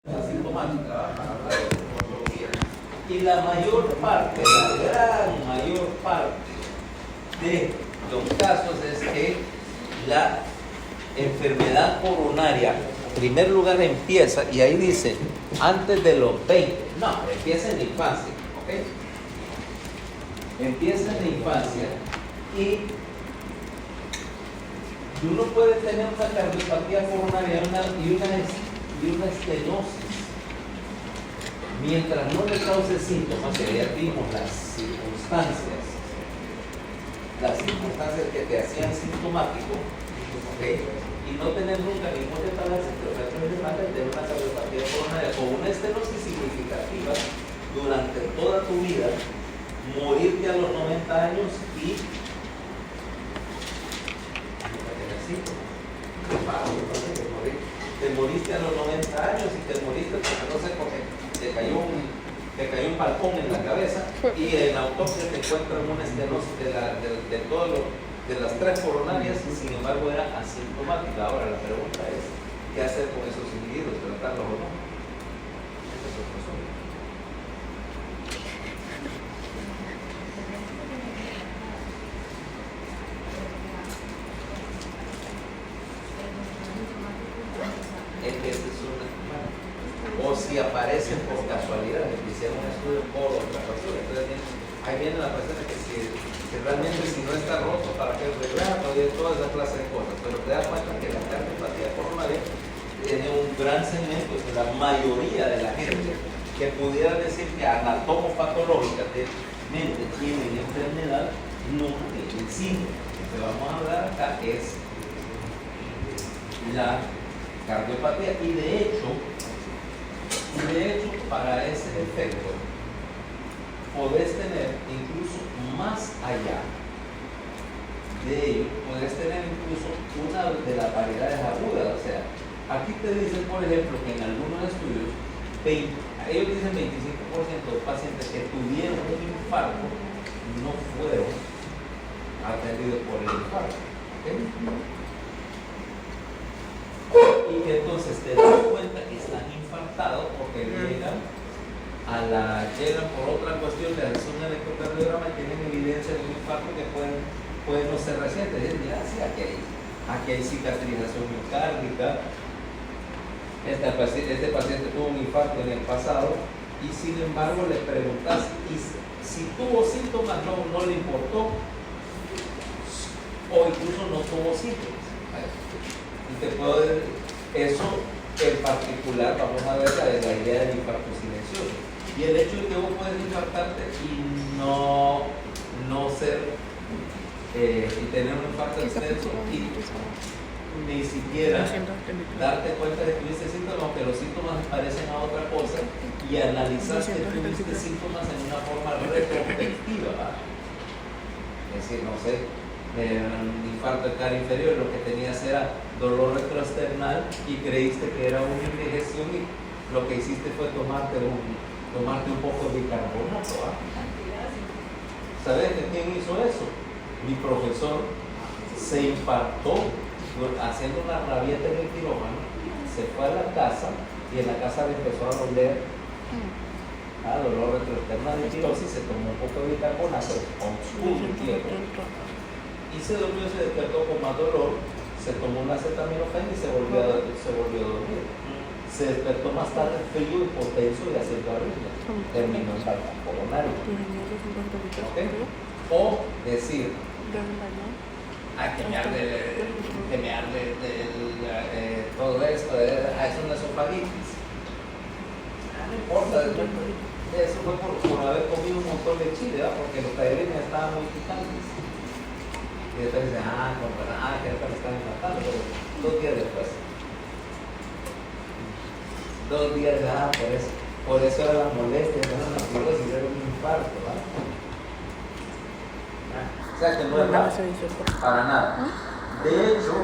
asintomática, y la mayor parte, la gran mayor parte de los casos es que la enfermedad coronaria, en primer lugar, empieza, y ahí dice, antes de los 20, no, empieza en la infancia, ¿ok? Empieza en la infancia y uno puede tener una cardiopatía coronaria y una estenosis. Mientras no le cause síntomas, que ya vimos las circunstancias que te hacían sintomático, ¿okay? Y no tener nunca ningún desbalance entre los factores de masa, tener una cardiopatía coronaria o una estenosis significativa durante toda tu vida, morirte a los 90 años y te moriste a los 90 años y te moriste porque no sé, porque te cayó un balcón en la cabeza y en la autopsia te encuentran una estenosis de las tres coronarias y sin embargo era asintomática. Ahora la pregunta es, ¿qué hacer con esos individuos? ¿Tratarlos o no? Ese es otro asunto. Es que este es o si aparecen por casualidad, que hicieron un estudio por otra razón. Entonces ahí viene la cuestión de que realmente si no está roto, ¿para qué arreglarlo? Y toda esa clase de cosas. Pero te das cuenta que la cardiopatía coronaria tiene un gran segmento, que la mayoría de la gente que pudiera decir que anatomopatológicamente tienen enfermedad, no tienen síntomas. Lo que vamos a hablar acá es la cardiopatía y de hecho para ese efecto podés tener incluso más allá de ello, podés tener incluso una de las variedades agudas. O sea, aquí te dicen, por ejemplo, que en algunos estudios ellos dicen 25% de pacientes que tuvieron un infarto no fueron atendidos por el infarto, ¿okay? Y que entonces te das cuenta que están infartados porque llegan por otra cuestión, le hacen un electrocardiograma y tienen evidencia de un infarto que puede no ser reciente. Dicen, mira, sí, aquí hay cicatrización miocárdica, este paciente tuvo un infarto en el pasado y sin embargo le preguntas y si tuvo síntomas no le importó o incluso no tuvo síntomas. Y te puedo decir, eso en particular, vamos a ver la idea del infarto silencioso. Y el hecho de que vos puedes infartarte y no ser, y tener un infarto extenso y ni siquiera darte cuenta de que tuviste síntomas, aunque los síntomas parecen a otra cosa, y analizar que tuviste síntomas en una forma retrospectiva, ¿verdad? Es decir, no sé, un infarto de cara inferior, lo que tenías era dolor retroesternal y creíste que era una indigestión y lo que hiciste fue tomarte un poco de bicarbonato. ¿Sabes de quién hizo eso? Mi profesor se infartó haciendo una rabieta en el quirófano, se fue a la casa y en la casa le empezó a doler dolor retroesternal y tirosis, se tomó un poco de bicarbonato, y se durmió, se despertó con más dolor, se tomó una acetaminofén y se volvió a dormir. Se despertó más tarde frío, hipotenso y haciendo arritmia. Terminó en infarto coronario. ¿Okay? O decir, que me arde todo esto, es una esofagitis. No importa, eso fue por haber comido un montón de chile, porque los tallarines estaban muy picantes. Y después dicen, que me están matando, pero 2 días después. 2 días, por eso era la molestia, no era una cirrosis, era un infarto, ¿verdad? O sea que no es para nada. De hecho,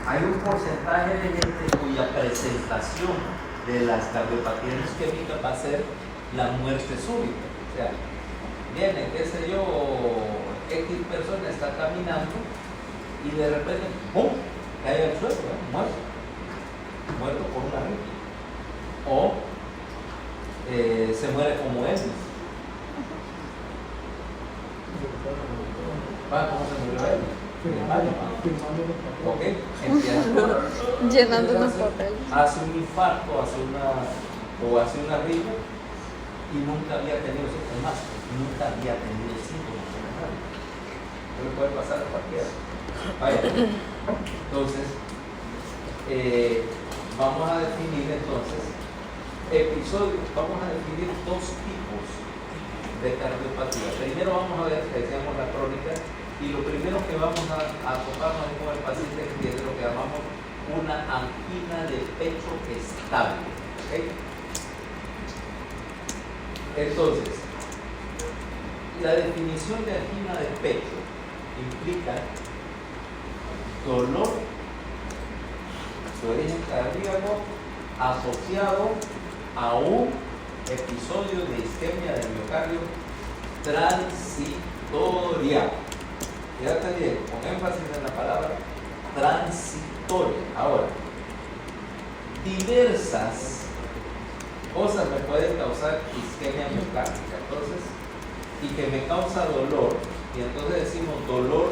hay un porcentaje de gente cuya presentación de las cardiopatías isquémicas va a ser la muerte súbita. O sea, viene, qué sé yo, X persona está caminando y de repente, ¡pum!, cae al suelo, muerto por una arritmia. O muere como él. ¿Cómo se murió él? Ok, llenando unos papeles. Hace un infarto, hace una riña y nunca había tenido síntomas. Nunca había tenido síntomas generales. No le puede pasar a cualquiera. Vaya. Entonces, vamos a definir episodios, vamos a definir dos tipos de cardiopatía. Primero vamos a ver, decíamos la crónica, y lo primero que vamos a toparnos es con el paciente que tiene lo que llamamos una angina de pecho estable. ¿Okay? Entonces, la definición de angina de pecho implica dolor de origen cardíaco asociado a un episodio de isquemia del miocardio transitoria. Fíjate bien, con énfasis en la palabra transitoria. Ahora, diversas cosas me pueden causar isquemia miocárdica, entonces, y que me causa dolor, y entonces decimos dolor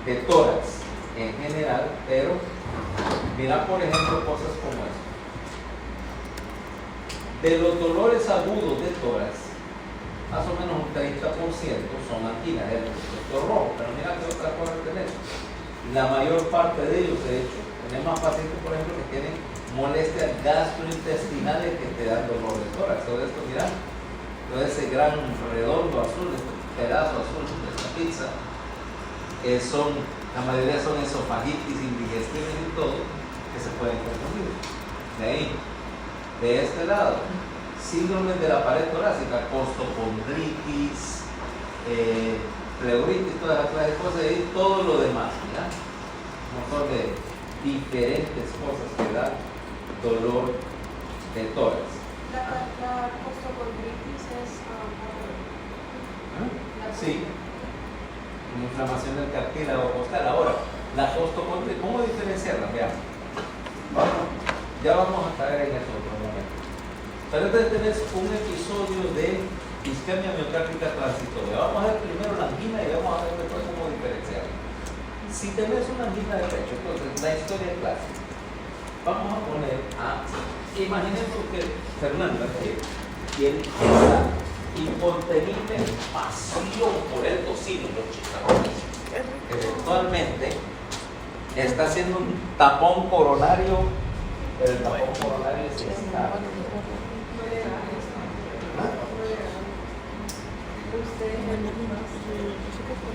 de tórax en general, pero mira por ejemplo cosas como esto. De los dolores agudos de tórax, más o menos un 30% son anginas, el doctor rojo, pero mira que otra cosa tenemos. La mayor parte de ellos, de hecho, tenemos pacientes, por ejemplo, que tienen molestias gastrointestinales que te dan dolor de tórax. Todo esto, mira, todo ese gran redondo azul, este pedazo azul de esta pizza, la mayoría son esofagitis, indigestiones y todo, que se pueden confundir. De ahí, de este lado, síndromes de la pared torácica, costocondritis, pleuritis, todas las clases de cosas, y todo lo demás, ¿ya? Un montón de diferentes cosas que dan dolor de tórax. La costocondritis es Sí, una inflamación del cartílago costal. Ahora, la costocondritis, ¿cómo diferenciarla? Veamos. Ya vamos a caer en eso otro momento. Pero entonces tenés un episodio de isquemia miocárdica transitoria. Vamos a ver primero la angina y vamos a ver después cómo diferenciarla. Si tenés una angina de pecho, entonces la historia es clásica. Vamos a poner imaginemos que Fernanda tiene esa incontenible pasión por el tocino y los chicharrones. Eventualmente está haciendo un tapón coronario, pero el tapón coronario es estable.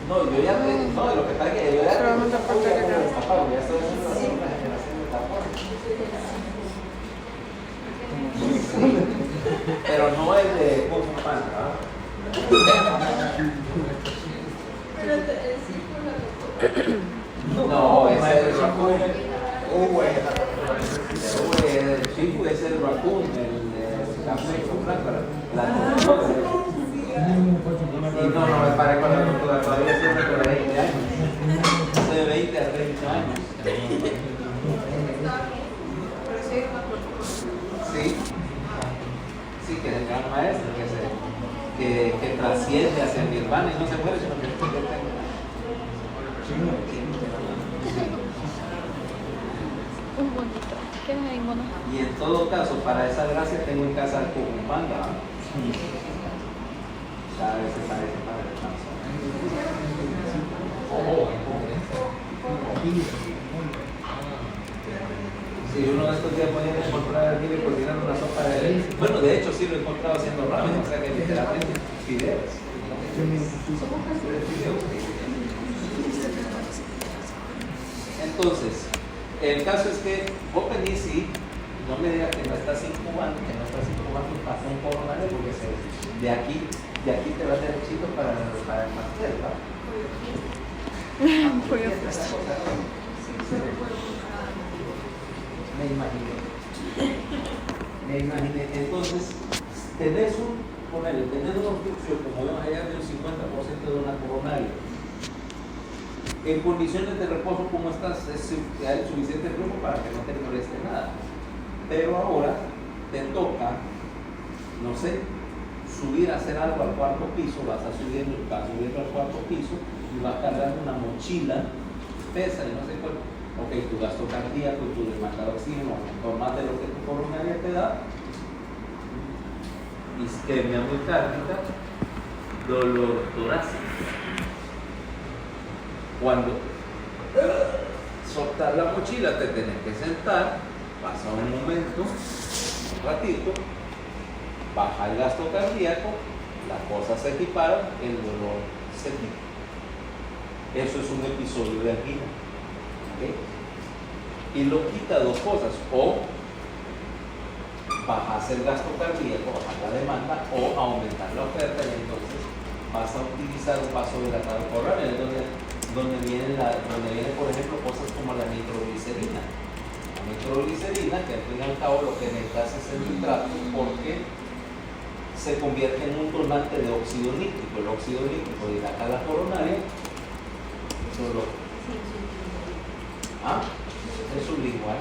No, yo ya no, lo que pasa es que yo ya estoy haciendo una generación de tapones. Pero no es de Kung Fu Panda, ¿verdad? No, ese es el raccoon. El chifu es el raccoon, el café con blanca. Y no me paré con la tortuga, todavía siempre por 20 años. De 20 a 30 años. Sí. Sí, que es el gran maestro, que trasciende hacia el nirvana y no se muere, sino que Un bonito. ¿Qué es ahí, mono? y en todo caso, para esa gracia tengo en casa el cucumbanda. Cada vez se parece para el paso. Si uno de estos días podía encontrar aquí y coordinar una sopa de... Bueno, de hecho sí lo he encontrado haciendo ramen, o sea que literalmente fideos. Entonces, el caso es que vos venís y no me digas que no estás incubando un pasón coronario, porque de aquí te vas derechito para el pastel, ¿va? Me imaginé. Entonces, tenés una obstrucción, como vemos allá, del 50% de una coronaria. En condiciones de reposo como estas, hay suficiente flujo para que no te moleste nada. Pero ahora te toca no sé, subir a hacer algo al cuarto piso, vas subiendo al cuarto piso y vas cargando una mochila, pesa y no sé cuál. Ok, tu gasto cardíaco, tu demanda de oxígeno aumentó más de lo que tu coronaria te da. Isquemia miocárdica, dolor torácico. Cuando soltar la mochila te tenés que sentar, pasa un momento, un ratito, baja el gasto cardíaco, las cosas se equiparan, el dolor se quita. Eso es un episodio de angina. ¿Okay? Y lo quita dos cosas: o bajas el gasto cardíaco, bajas la demanda, o aumentar la oferta, y entonces vas a utilizar un vasodilatador coronarial donde viene, por ejemplo, cosas como la nitroglicerina. La nitroglicerina, que al fin y al cabo lo que necesitas es el nitrato, porque se convierte en un donante de óxido nítrico. El óxido nítrico dilata la coronaria. Solo. Es sublingual.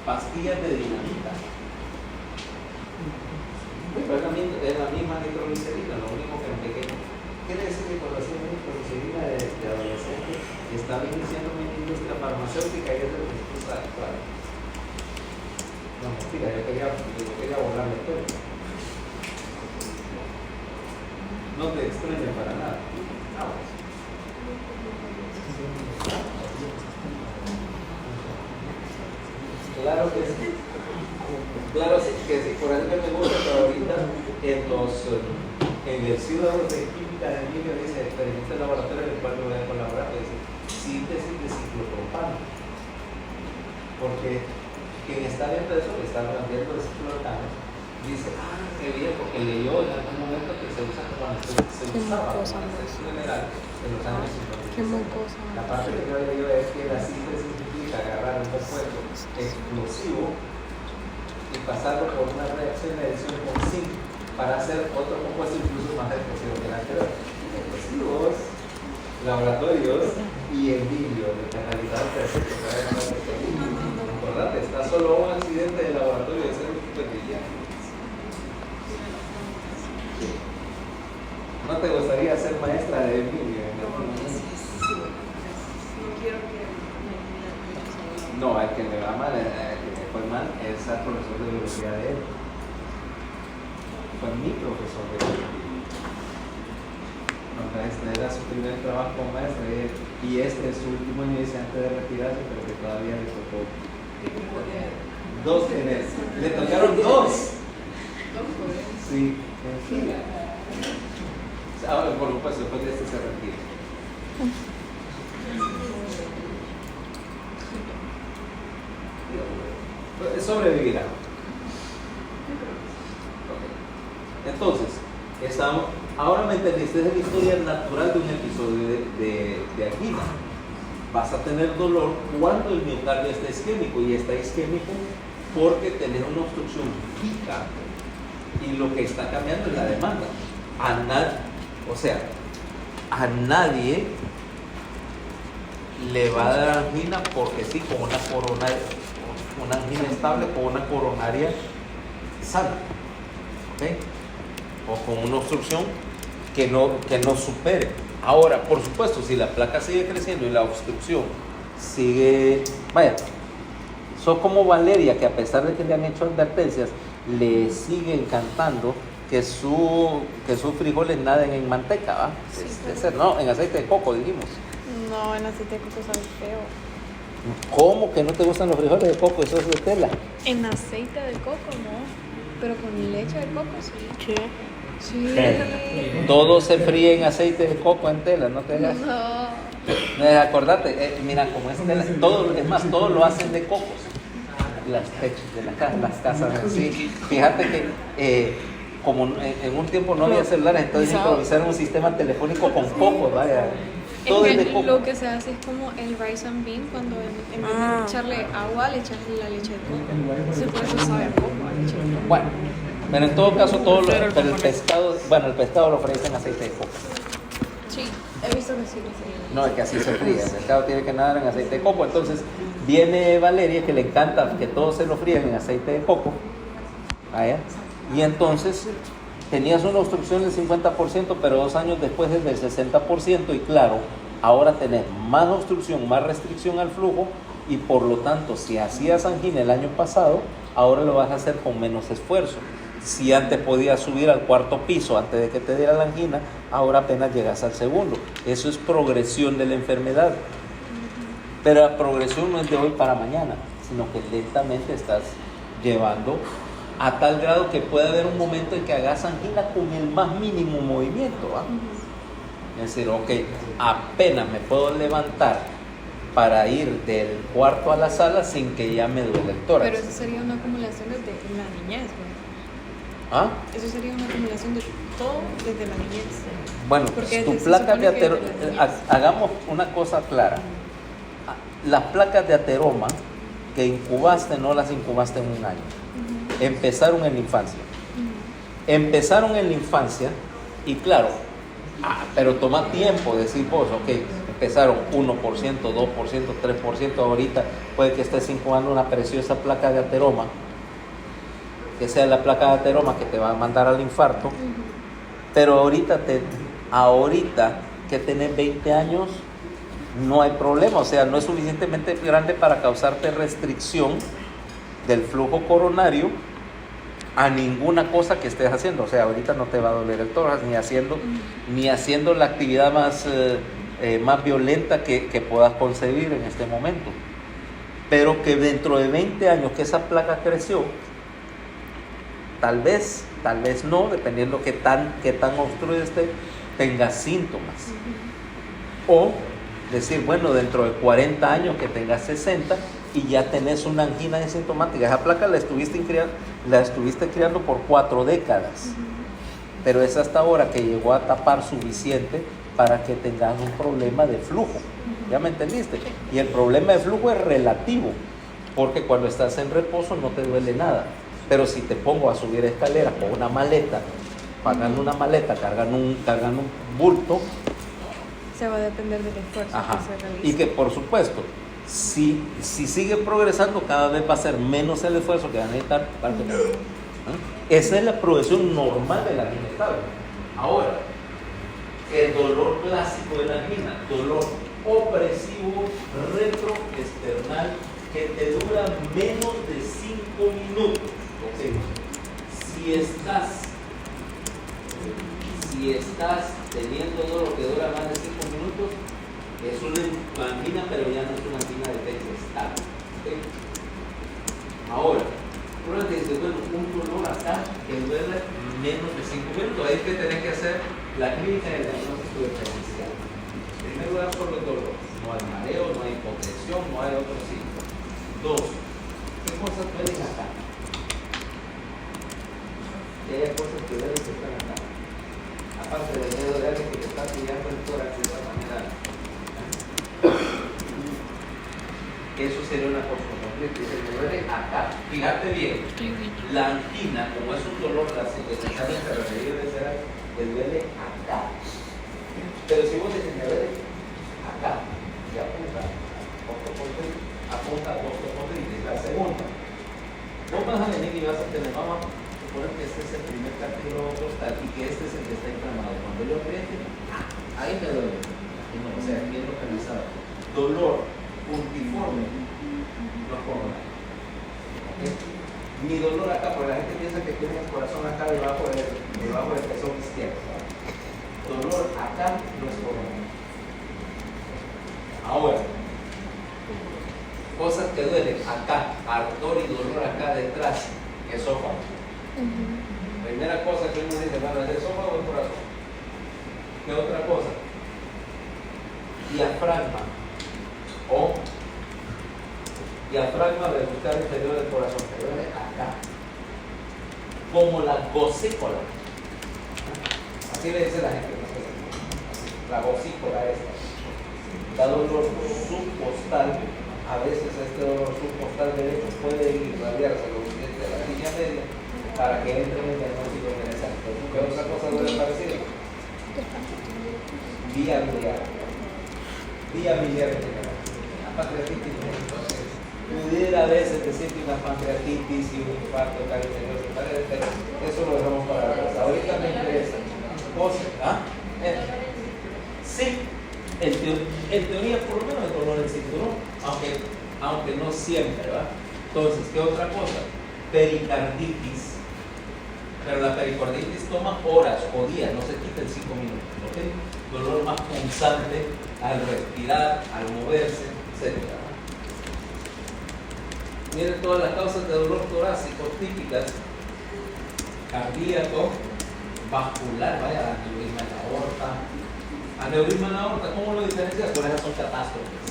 Pastillas de dinamita. Es la misma nitroglicerina, lo único que en pequeño. Quiere decir que cuando hacemos nitroglicerina de adolescente, estaba iniciando una industria farmacéutica y es de lo que se usa actual. No, mentira, yo quería volar la historia. No te extraña para nada. Vamos. Claro que sí. Claro que sí. Por eso me gusta que ahorita en el Ciudad de Química de Emilio dice experimento de laboratorio en el cual me voy a colaborar, dice síntesis de ciclopropano. Porque quien está viendo eso, que está viendo de ciclopropano, dice, qué bien, porque leyó en algún momento que se usa como se usaba como anestesia general en los años 50. La parte que yo leí es que la síntesis implica agarrar un compuesto explosivo y pasarlo por una reacción de adición con zinc para hacer otro compuesto incluso más explosivo que el anterior. Explosivos, laboratorios y Emilio, de canalizar perfecto. Recordate, está solo un accidente de laboratorio de ser brillante. ¿No te gustaría ser maestra de Emilio? No, al que le va mal, al que le fue mal es al profesor de biología de él. Fue mi profesor de biología. Este era su primer trabajo como maestro y este es su último año, dice, antes de retirarse, pero que todavía le tocó dos genes. Le tocaron dos. Sí, en fila. Ahora, por supuesto, después de este se retira. Sobrevivirá. Entonces, ahora me entendiste, es la historia natural de un episodio de angina. Vas a tener dolor cuando el miocardio está isquémico, y está isquémico porque tenés una obstrucción picante y lo que está cambiando es la demanda. A nadie le va a dar angina porque sí, con una angina estable, con una coronaria sana, ¿okay? O con una obstrucción que no supere. Ahora, por supuesto, si la placa sigue creciendo y la obstrucción sigue, son como Valeria, que a pesar de que le han hecho advertencias, le sigue encantando que sus frijoles naden en manteca, ¿va? Sí, No, en aceite de coco, dijimos. No, en aceite de coco sabe feo. ¿Cómo que no te gustan los frijoles de coco? Eso es de tela. En aceite de coco no, pero con leche de coco sí. ¿Qué? Sí. Todo se fríe en aceite de coco en tela, no te hagas. No. Acordate, mira, como es tela, todo lo hacen de cocos. Las techos de las casas así. Fíjate que como en un tiempo no había celulares, entonces improvisaron un sistema telefónico con cocos, vaya. Todo es de coco. Lo que se hace es como el rice and bean, cuando en vez de echarle agua, le echas la leche de coco. Entonces por eso sabe a coco, a leche de coco. Bueno, pero en todo caso, el pescado lo fríen en aceite de coco. Sí, he visto que sí. No, es que así se fríe. El pescado tiene que nadar en aceite de coco. Entonces viene Valeria, que le encanta que todo se lo fríen en aceite de coco. Y entonces tenías una obstrucción del 50%, pero 2 años después es del 60%, y claro, ahora tenés más obstrucción, más restricción al flujo, y por lo tanto, si hacías angina el año pasado, ahora lo vas a hacer con menos esfuerzo. Si antes podías subir al 4.º piso antes de que te diera la angina, ahora apenas llegas al 2.º. Eso es progresión de la enfermedad. Pero la progresión no es de hoy para mañana, sino que lentamente estás llevando a tal grado que puede haber un momento en que hagas angina con el más mínimo movimiento. Es decir, ok, apenas me puedo levantar para ir del cuarto a la sala sin que ya me duele el tórax. Pero eso sería una acumulación desde la niñez, ¿no? Eso sería una acumulación de todo desde la niñez. Bueno, porque tu placa de ateroma, hagamos una cosa clara. Las placas de ateroma que incubaste no las incubaste en un año. Empezaron en la infancia. Empezaron en la infancia y claro, pero toma tiempo decir vos, ok, empezaron 1%, 2%, 3%, ahorita puede que estés incubando una preciosa placa de ateroma, que sea la placa de ateroma que te va a mandar al infarto, pero ahorita que tenés 20 años, no hay problema, o sea, no es suficientemente grande para causarte restricción del flujo coronario a ninguna cosa que estés haciendo. O sea, ahorita no te va a doler el tórax ni haciendo la actividad más violenta que puedas concebir en este momento. Pero que dentro de 20 años que esa placa creció, tal vez no, dependiendo qué tan obstruido esté, tengas síntomas. O decir, bueno, dentro de 40 años que tengas 60 y ya tenés una angina asintomática. Esa placa la estuviste criando por 4 décadas, pero es hasta ahora que llegó a tapar suficiente para que tengas un problema de flujo. ¿Ya me entendiste? Y el problema de flujo es relativo, porque cuando estás en reposo no te duele nada, pero si te pongo a subir escaleras con una maleta, pagando una maleta, cargando un bulto, se va a depender del esfuerzo que se realice. Y que por supuesto, si sigue progresando, cada vez va a ser menos el esfuerzo que va a necesitar para que... Esa es la progresión normal de la angina estable. Ahora, el dolor clásico de la angina, dolor opresivo retroesternal que te dura menos de 5 minutos. Okay. Si estás teniendo dolor que dura más de 5 minutos, es una angina, pero ya no es una angina de pecho estable. ¿Okay? Ahora, uno te dice, bueno, un dolor acá que duele menos de 5 minutos, ahí es que tenés que hacer la clínica del diagnóstico diferencial. En primer lugar, solo el dolor. No hay mareo, no hay hipotensión, no hay otros síntomas. 2. ¿Qué cosas duelen acá? Y hay cosas que duelen que están acá. Aparte del dedo de alguien que te está pillando el tórax de esa manera. Eso sería una cosa completa. Dice, me duele acá. Fíjate bien, la angina, como es un dolor necesario para reír de ser, te duele acá. Pero si vos dices, me duele acá, y apunta a ostocondritis, la segunda. Vos vas a venir y vas a tener, vamos a suponer que este es el primer cartílago costal y que este es el que está inflamado. Cuando yo apriete, ahí me duele. No, o sea, bien localizado. Dolor puntiforme, no coronario. ¿Okay? Mi dolor acá, porque la gente piensa que tiene el corazón acá debajo del pezón izquierdo. Dolor acá no es coronario. Ahora, cosas que duelen acá, ardor y dolor acá detrás, esófago. Primera cosa que uno dice, bueno, ¿es el esófago o el corazón? ¿Qué otra cosa? Diafragma o diafragma vertical inferior del corazón, que duele acá, como la gocícola. Así le dice la gente, la gocícola esta. Da dolor subcostal. A veces este dolor subcostal derecho puede irradiarse lo suficiente de la línea media para que entre en el diagnóstico interesante. ¿Qué otra cosa duele parecida? Vía biliar. Vía biliar en general. La pancreatitis, entonces, pudiera a veces decir que una pancreatitis y un infarto cardíaco, pero eso lo dejamos para atrás. Ahorita me interesa. ¿Ah? Sí, en teoría por lo menos el dolor del cinturón, aunque no siempre, ¿verdad? Entonces, ¿qué otra cosa? Pericarditis. Pero la pericarditis toma horas o días, no se quita en 5 minutos, ¿ok? Dolor más punzante al respirar, al moverse, etc. Miren todas las causas de dolor torácico típicas: cardíaco, vascular, vaya, aneurisma en la aorta. Aneurisma en la aorta, ¿cómo lo diferencias? Por esas son catástrofes.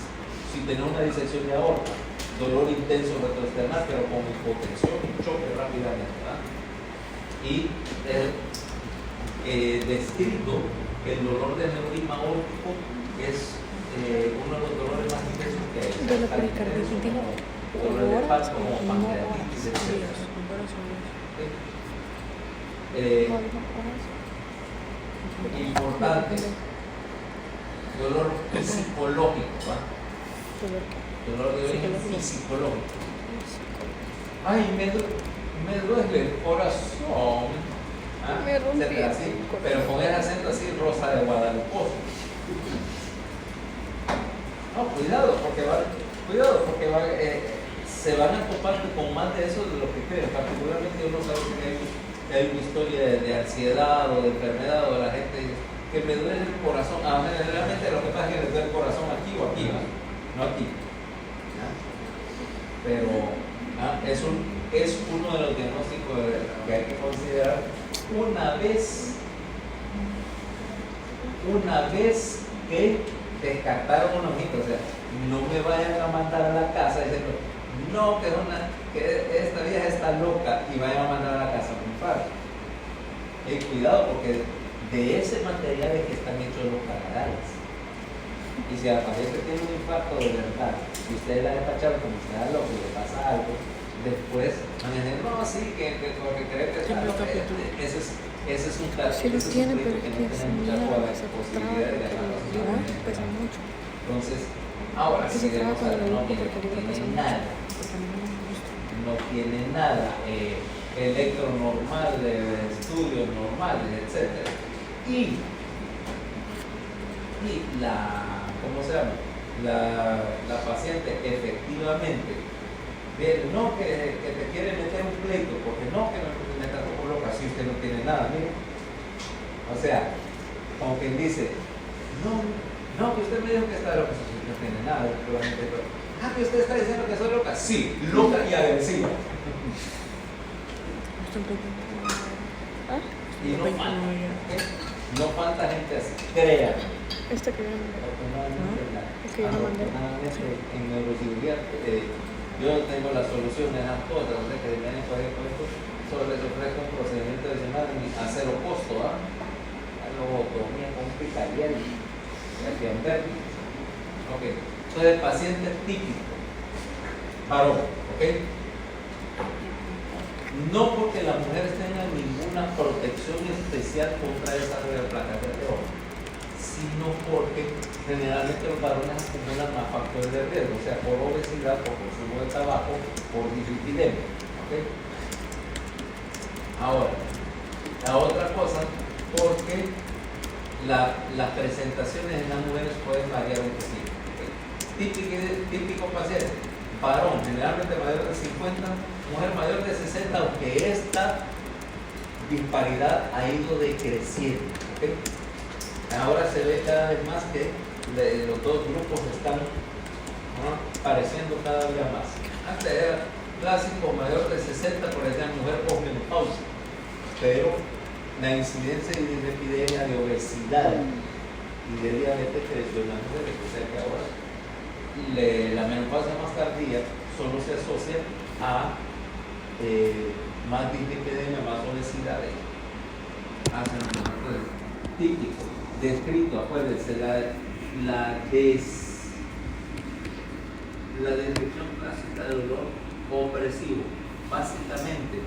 Si tenés una disección de aorta, dolor intenso retroesternal, pero con hipotensión, un choque rápidamente, ¿verdad? Y descrito que el dolor de aneurisma aórtico es uno de los dolores más intensos que hay. De la pericarditis, dolor de parto como pancreatitis, etc. Importante, dolor psicológico, ¿va? Dolor de origen psicológico. Ay, me duele el corazón. ¿Ah? Me rompí Etcétera, así, pero con el acento así, Rosa de Guadalupe. No, cuidado, porque se van a topar con más de eso de lo que creen. Particularmente uno sabe que hay una historia de ansiedad o de enfermedad, o la gente dice que me duele el corazón. Generalmente lo que pasa es que le duele el corazón aquí o aquí, no aquí. Pero es uno de los diagnósticos que hay que considerar una vez que descartaron un ojito. O sea, no me vayan a mandar a la casa diciendo, no, que esta vieja está loca, y vayan a mandar a la casa un infarto. Cuidado, porque de ese material es que están hechos los calarales. Y si aparece que tiene un infarto de verdad, y ustedes la despacharon como si nada loco y le pasa algo, después van a decir, no, sí, que cree que está loco. Ese es un caso. Sí los tiene, pero es que que no se tiene mira, mucha se posibilidad de ganar. pesa mucho. Entonces, ahora Sí, sí se traga cuando lo no dibujo porque el libro pesa tiene mucho. nada. Porque a mí no me gusta. No tiene nada, electro normal, estudios normales, etc. Y la, ¿cómo se llama? La paciente efectivamente, no que te quiere meter un pleito, porque no que me metas como loca, si usted no tiene nada, mire. O sea, como quien dice, no, que usted me dijo que está loca, si usted no tiene nada, que usted está diciendo que soy loca. Sí, loca y agresiva. Y no falta gente así, créanme. Este que yo no mandé. Es que yo no mandé. En neurocirugía yo tengo las soluciones a todas, o sea, que vienen por esto, solo les ofrezco un procedimiento adicional a cero costo, a lobotomía con picariel y antiamper. Ok, entonces el paciente típico, varón, ok. No porque las mujeres tengan ninguna protección especial contra el desarrollo de placas de oro, sino porque generalmente los varones acumulan más factores de riesgo, o sea, por obesidad, por consumo de tabaco, por dislipidemia. ¿Okay? Ahora, la otra cosa, porque las presentaciones en las mujeres pueden variar un poquito. ¿Okay? Típico paciente, varón, generalmente mayor de 50, mujer mayor de 60, aunque esta disparidad ha ido decreciendo. ¿Okay? Ahora se ve cada vez más que los dos grupos están apareciendo cada día más. Antes era clásico mayor de 60, por ejemplo, mujer posmenopausia, pero la incidencia de epidemia de obesidad y de diabetes creció en las mujeres, o sea que ahora la menopausia más tardía solo se asocia a más dislipidemia, más obesidad. Entonces, típico, descrito, acuérdense, la descripción clásica de dolor opresivo, básicamente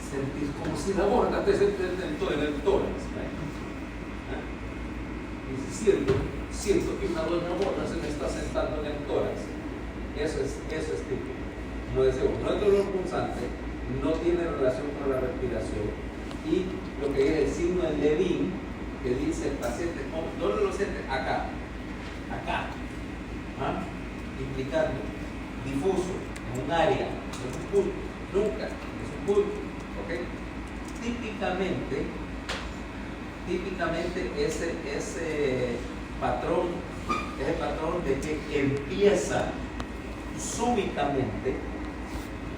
sentís como si la borda te sentís en el tórax. Y si siento que una doña borda se me está sentando en el tórax. Eso es típico. Como decimos, no es dolor punzante, no tiene relación con la respiración. Y lo que es el signo de Levin, que dice el paciente, ¿dónde lo siente? Acá. ¿Ah? Implicando, difuso, en un área, no es un punto, nunca, es un punto. ¿Ok? Típicamente ese patrón de que empieza súbitamente,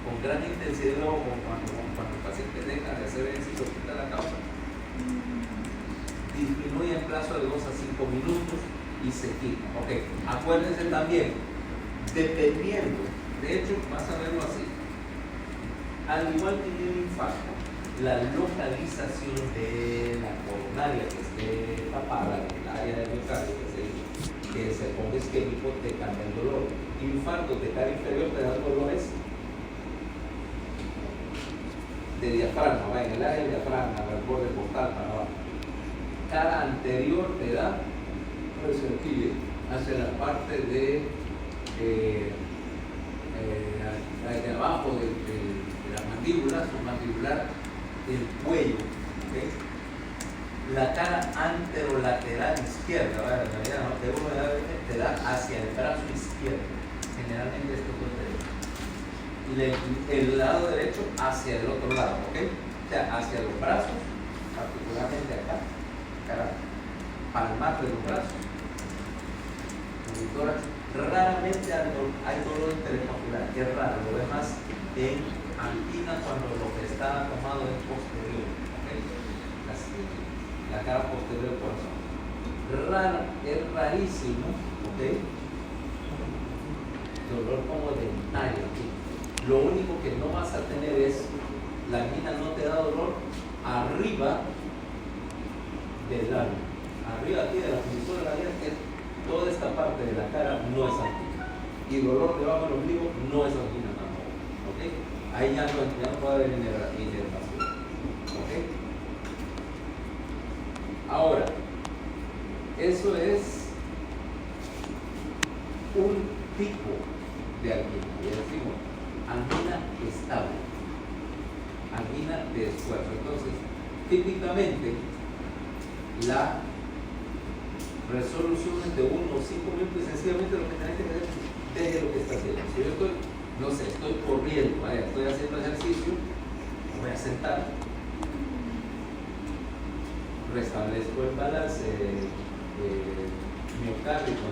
con gran intensidad, o cuando el paciente deja de hacer ejercicio, quita la causa, disminuye en plazo de 2 a 5 minutos y se quita. Ok, acuérdense también, dependiendo, de hecho, vas a verlo así, al igual que en el infarto, la localización de la coronaria que esté tapada, en el área del miocardio, que se ponga isquémico, te cambia el dolor. Infartos de cara inferior te dan dolores de diafragma, va en el área del diafragma, al borde portal para abajo. Cara anterior te da hacia la parte de abajo de la mandíbula, submandibular, el cuello. ¿Okay? La cara anterolateral izquierda, ¿vale? En realidad no te da hacia el brazo izquierdo, generalmente esto es derecho. El lado derecho hacia el otro lado, ¿ok? O sea, hacia los brazos, particularmente acá, cara palmar de los brazos, el tórax. Raramente hay dolor intermacular, es raro, lo ves más en angina cuando lo que está tomado es posterior, ¿ok? La cara posterior del corazón. Es rarísimo, ¿ok? Dolor como dentario, ¿sí? Lo único que no vas a tener es, la angina no te da dolor arriba del labio, arriba aquí de la función de la vida, que es toda esta parte de la cara, no es angina. Y dolor debajo del ombligo no es angina tampoco, ¿ok? Ahí ya no puede haber inervación, ¿ok? Ahora, eso es un tipo de angina, y decimos angina estable, angina de esfuerzo. Entonces, típicamente, la resolución es de 1 o 5 minutos, y sencillamente lo que tenés que hacer es deje lo que está haciendo. Si yo estoy, no sé, estoy corriendo, estoy haciendo ejercicio, me voy a sentar, restablezco el balance miocárdico,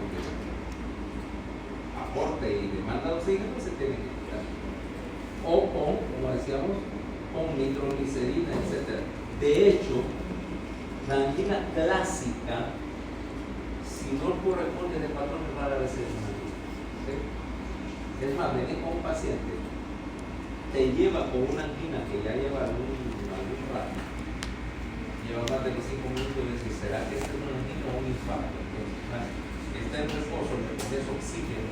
aporte y demanda de oxígeno, se tiene que quitar. O con, como decíamos, con nitroglicerina, etc. De hecho, la angina clásica, si no corresponde de patrón, rara vez es una angina. ¿Sí? Es más, venir con un paciente, te lleva con una angina que ya lleva algún rato, lleva más de los 5 minutos y dices, ¿será que este es una angina o un infarto? Está en reposo, le pones oxígeno,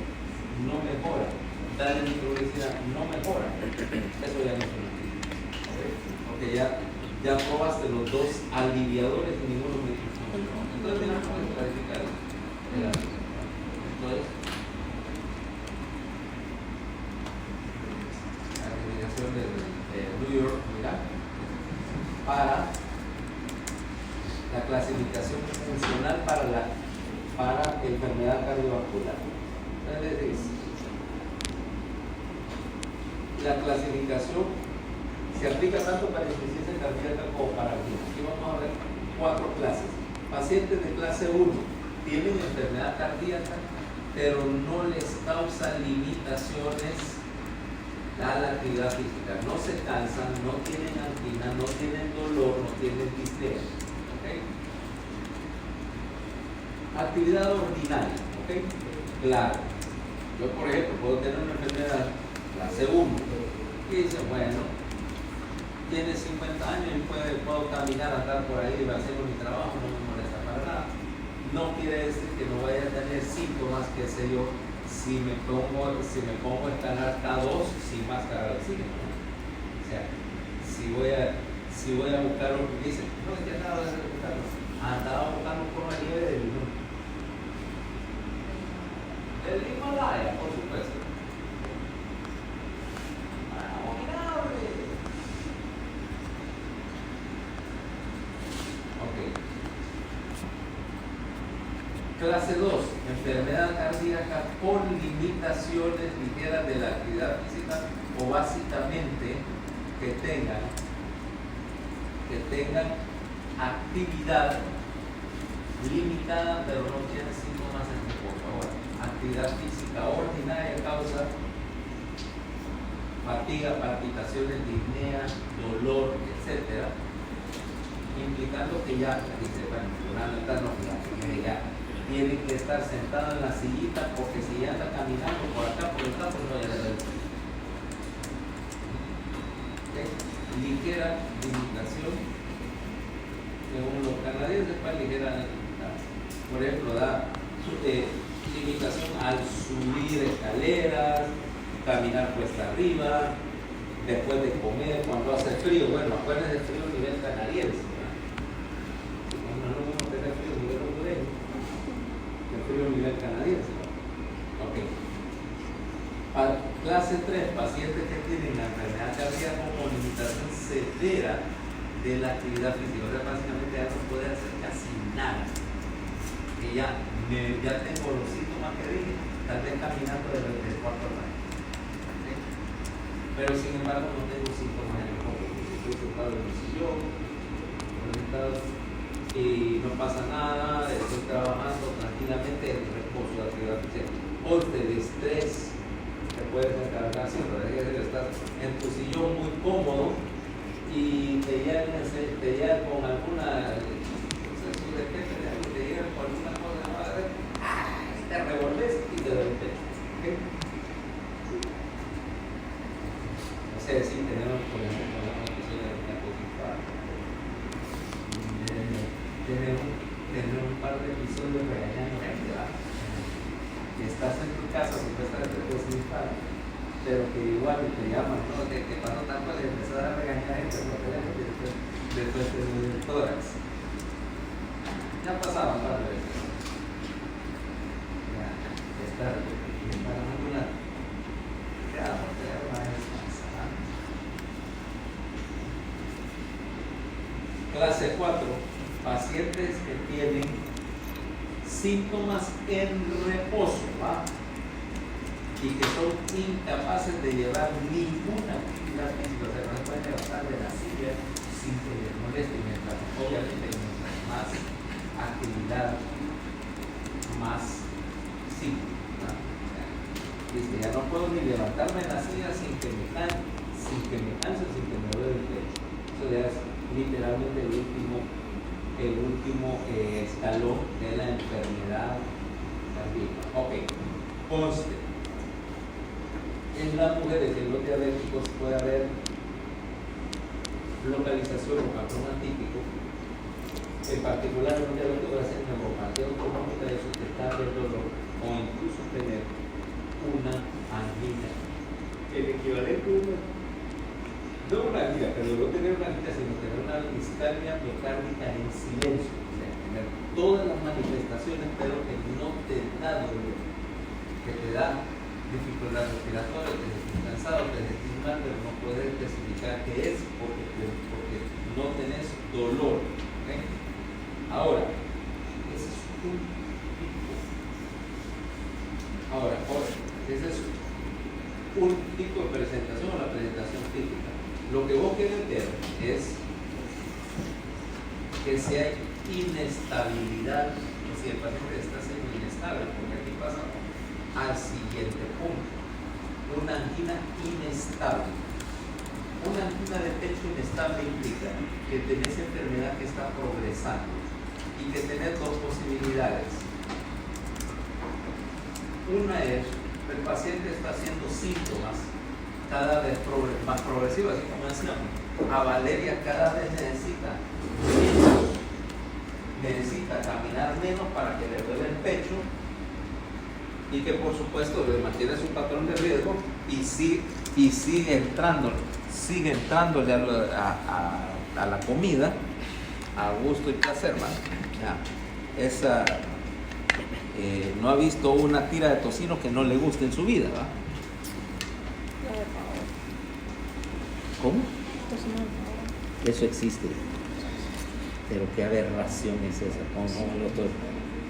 no mejora, darle nitroglicerina, no mejora, eso ya no es una angina. ¿Okay? Porque ya probaste los dos aliviadores y ninguno me funcionó. Entonces tenemos que clarificar el ámbito. Entonces, la recomendación de New York, mira, para la clasificación funcional para enfermedad cardiovascular. Entonces, la clasificación se aplica tanto para insuficiencia cardíaca como para angina. Aquí vamos a ver 4 clases. Pacientes de clase 1 tienen enfermedad cardíaca, pero no les causa limitaciones a la actividad física. No se cansan, no tienen angina, no tienen dolor, no tienen disnea. ¿Okay? Actividad ordinaria. ¿Okay? Claro. Yo, por ejemplo, puedo tener una enfermedad clase 1 y dice, bueno, tiene 50 años y puedo caminar, andar por ahí, haciendo mi trabajo, no me molesta para nada. No quiere decir que no vaya a tener síntomas, qué sé yo, si me pongo a escalar K2 sin máscara de oxígeno, ¿no? O sea, si voy a buscar lo que dice, no es que nada de buscarlo, andaba buscando por la nieve del Himalaya, por supuesto. Clase 2, enfermedad cardíaca por limitaciones ligeras de la actividad física o básicamente que tengan actividad limitada pero no tienen síntomas en reposo. Ahora, actividad física ordinaria causa fatiga, palpitaciones, disnea, dolor, etc. Implicando que ya, dice, bueno, ya tiene que estar sentado en la sillita porque si ya anda caminando por acá, por el campo, no ya le da el sueño. Ligera limitación, según los canadienses, para ligera limitación. Por ejemplo, da limitación al subir escaleras, caminar cuesta arriba, después de comer, cuando hace frío. Bueno, acuérdense del frío a nivel canadiense, ¿verdad? No es lo mismo tener frío a nivel hondureño que frío a nivel canadiense, ¿verdad? Ok. Clase 3, pacientes que tienen la enfermedad cardíaca con limitación severa de la actividad física. O sea, básicamente ya no puede hacer casi nada. Que ya tengo los síntomas que dije, tal vez caminando de 24 horas. ¿Okay? Pero sin embargo no tengo síntomas en el cuerpo. Estoy sentado en el sillón, y no pasa nada, estoy trabajando tranquilamente en reposo de actividad física. O del estrés que puedes encargar siempre, estás en tu sillón muy cómodo y te llegan con alguna te llegan con alguna cosa, te revolves y te doy el pecho. ¿Okay? No sé si tenemos, por ejemplo, la condición de una cosita, tener un par de episodios regañando a gente, que estás en tu casa, supuestamente puedes estar, pero que igual te llaman, ¿no? Que pasó tanto de empezar a regañar a gente por teléfono y después te duele el tórax. Ya pasaba un par de veces. Ya, estar ambulante. Ya, porque ya una vez pasada. Clase 4. Pacientes que tienen síntomas en reposo, ¿va? Y que son incapaces de llevar ninguna actividad física, o sea, no se pueden levantar de la silla sin que les moleste, mientras obviamente mientras más actividad, más síntomas. Dice, ya no puedo ni levantarme en la silla sin que me canse, sin que me duele el pecho. Eso ya es literalmente el último escalón de la enfermedad cardíaca. Ok, conste. En las mujeres y en los diabéticos puede haber localización o patrón atípico. En particular, en los diabéticos hacen neuropatía autonómica de sustentar el dolor o incluso tener una angina. El equivalente no una angina, pero no tener una angina, sino tener una discardia miocárdica en silencio. O sea, tener todas las manifestaciones, pero que no te da dolor, que te da dificultad respiratoria, te sentís cansado, te sentís mal, pero no puedes especificar qué es porque no tenés dolor. ¿Okay? Ahora, ese es un tipo. Ahora, ese es un tipo de presentación o la presentación típica. Lo que vos querés ver es que si hay inestabilidad, o si el paciente está siendo inestable, porque aquí pasa al siguiente punto: una angina inestable. Una angina de pecho inestable implica que tenés enfermedad que está progresando y que tenés dos posibilidades. Una es que el paciente está haciendo síntomas cada vez más progresivos, así como decíamos. A Valeria cada vez necesita caminar menos para que le duele el pecho y que por supuesto le mantiene su patrón de riesgo y sigue entrándole a la comida a gusto y placer, ¿verdad? Esa no ha visto una tira de tocino que no le guste en su vida, ¿verdad? ¿Cómo? Eso existe. Pero qué aberración es esa.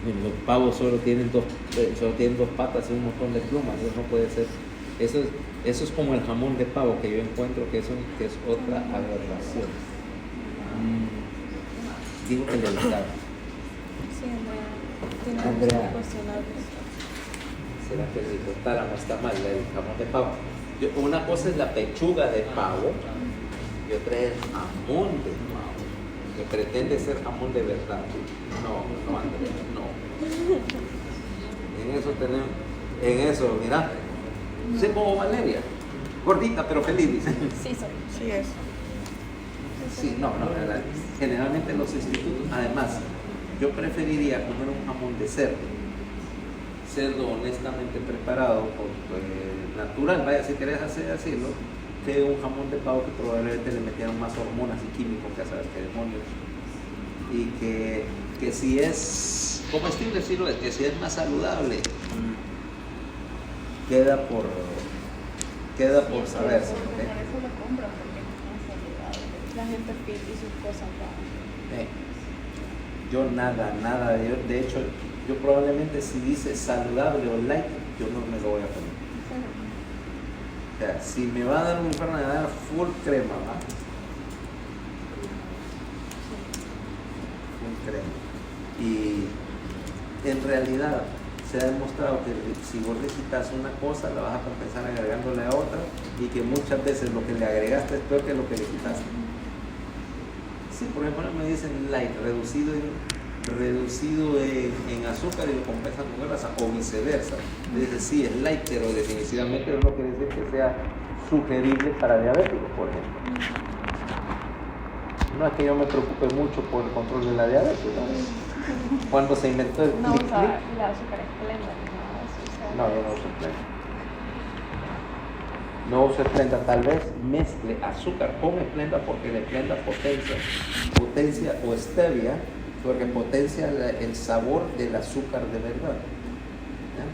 Los pavos solo tienen dos patas y un montón de plumas. Eso no puede ser. Eso es como el jamón de pavo que yo encuentro que es otra aberración. Digo que le gustaba. Sí, Andrea. Tiene Andrea. algo cuestionable. ¿Será que el hipotálamo está mal, el jamón de pavo? Una cosa es la pechuga de pavo y otra es el jamón de pavo, que pretende ser jamón de verdad. No, Andrea, no. En eso, mira, sé como Valeria, gordita pero feliz, dice. Sí, soy. Sí, es. Sí, no, generalmente los institutos, además, yo preferiría comer un jamón de cerdo honestamente preparado, natural, vaya, si querés decirlo, que un jamón de pavo que probablemente le metieron más hormonas y químicos que a saber qué demonios. Y que si es comestible, sí lo es, que si es más saludable, queda por saberse. Por eso lo compro, porque es más saludable. La gente fit y sus cosas raras. Yo nada, de hecho, yo probablemente si dice saludable o light, yo no me lo voy a poner. O sea, si me va a dar un inferno de dar full crema, ¿va? Full crema. Y en realidad se ha demostrado que si vos le quitas una cosa, la vas a compensar agregándole a otra, y que muchas veces lo que le agregaste es peor que lo que le quitaste. Sí, por ejemplo, me dicen light, reducido en azúcar y lo compensan con grasa, o viceversa. Entonces, sí, es light, pero definitivamente no quiere decir que sea sugerible para diabéticos, por ejemplo. No es que yo me preocupe mucho por el control de la diabetes, ¿no? Cuando se inventó el No, clic, o sea, clic, la azúcar esplenda, nada de eso. O sea, no, yo no uso Splenda. No uso Splenda, tal vez mezcle azúcar con Splenda, porque la Splenda potencia o stevia, porque potencia el sabor del azúcar de verdad. ¿Ya?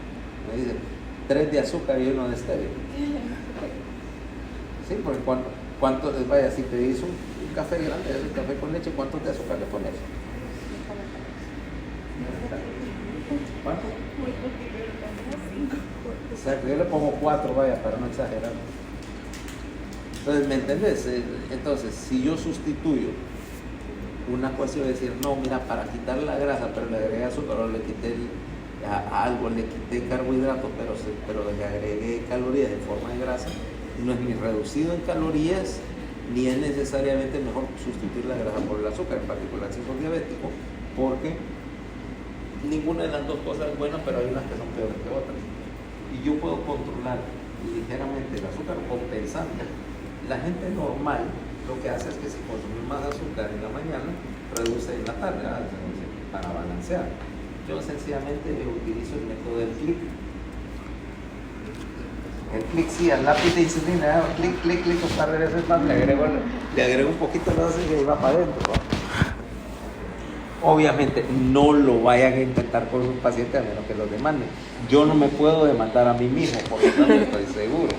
Me dicen 3 de azúcar y 1 de stevia. Sí, porque cuánto, vaya, si te hizo un café grande, un café con leche, ¿cuántos de azúcar le pones? ¿Cuánto? Exacto, yo le pongo 4, vaya, para no exagerar. Entonces, ¿me entendés? Entonces, si yo sustituyo una cuestión de decir, no, mira, para quitar la grasa, pero le agregué azúcar, o le quité algo, le quité carbohidratos, pero le agregué calorías en forma de grasa, no es ni reducido en calorías, ni es necesariamente mejor sustituir la grasa por el azúcar, en particular si sos diabético, porque ninguna de las dos cosas es buena, pero hay unas que son peores que otras. Y yo puedo controlar ligeramente el azúcar compensando. La gente normal lo que hace es que si consume más azúcar en la mañana, reduce en la tarde, para balancear. Yo sencillamente utilizo el método del clic. El clic, sí, al lápiz de insulina, clic, un par de veces más, le agrego un poquito de dosis y va para adentro, ¿no? Obviamente no lo vayan a intentar con sus pacientes a menos que los demanden. Yo no me puedo demandar a mí mismo, porque no estoy seguro.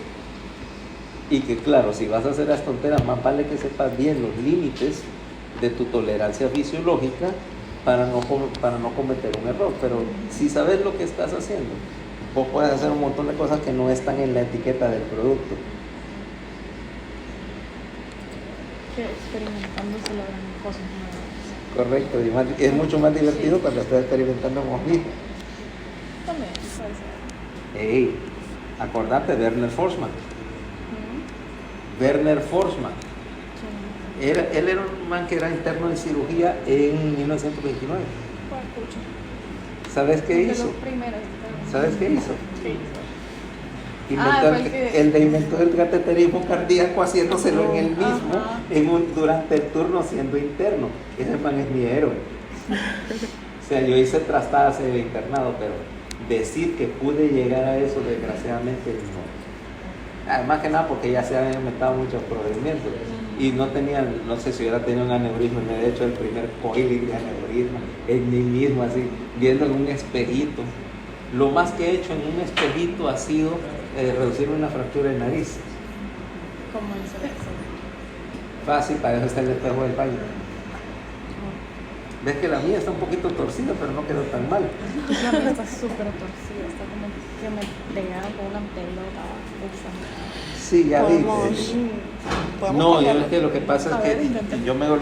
Y que claro, si vas a hacer las tonteras, más vale que sepas bien los límites de tu tolerancia fisiológica para no cometer un error. Pero si sabes lo que estás haciendo, vos puedes hacer un montón de cosas que no están en la etiqueta del producto. que experimentando se logran cosas nuevas. Correcto, y es mucho más divertido cuando estás experimentando con mismo. También, puede ser. Ey, acordate, Werner Forssmann. Werner Forssmann. Él era un man que era interno en cirugía en 1929. ¿Sabes qué hizo? ¿Sabes qué hizo? Sí. Inventó el cateterismo cardíaco haciéndoselo en él mismo durante el turno siendo interno. Ese man es mi héroe. O sea, yo hice trastadas de internado, pero decir que pude llegar a eso, desgraciadamente no. Además que nada porque ya se habían inventado muchos procedimientos y no sé si hubiera tenido un aneurisma, me he hecho el primer coiling de aneurisma en mí mismo, así, viendo en un espejito. Lo más que he hecho en un espejito ha sido reducir una fractura de nariz. Como el sexo. Fácil, para eso está el espejo del baño. Ves que la mía está un poquito torcida, pero no quedó tan mal. La mía está súper torcida, está como que me pegaron con una pelota. Sí, ya vi. ¿Podemos No, yo cambiarlo? es que lo que pasa A es ver, que intenta. yo me No,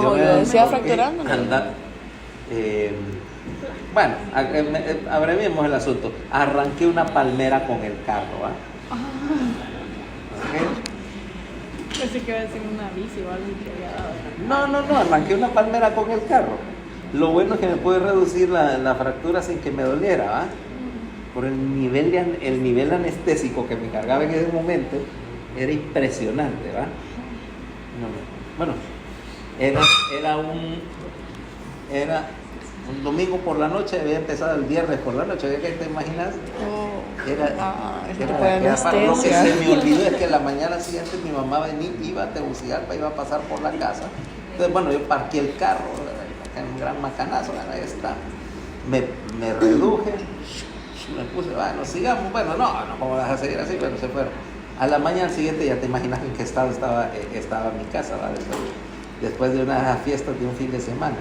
yo me yo decía golpeé fracturando. bueno, abreviemos el asunto. Arranqué una palmera con el carro, ¿va? ¿Ok? Pensé que iba a decir una bici o algo que había dado. No, arranqué una palmera con el carro. Lo bueno es que me pude reducir la fractura sin que me doliera, ¿va? Por el nivel anestésico que me cargaba en ese momento era impresionante, ¿va? Bueno, era un domingo por la noche, había empezado el viernes por la noche, ¿qué te imaginas? Este Era tipo de lo que anestesia. se me olvidó es que la mañana siguiente mi mamá iba a Tegucigalpa, iba a pasar por la casa. Entonces, bueno, yo parqué el carro en un gran macanazo, ahí está. Me reduje, me puse, bueno, sigamos, bueno, no, ¿cómo vas a seguir así? Pero se fueron. A la mañana siguiente ya te imaginas en qué estado estaba mi casa, ¿va? Después de unas fiestas de un fin de semana.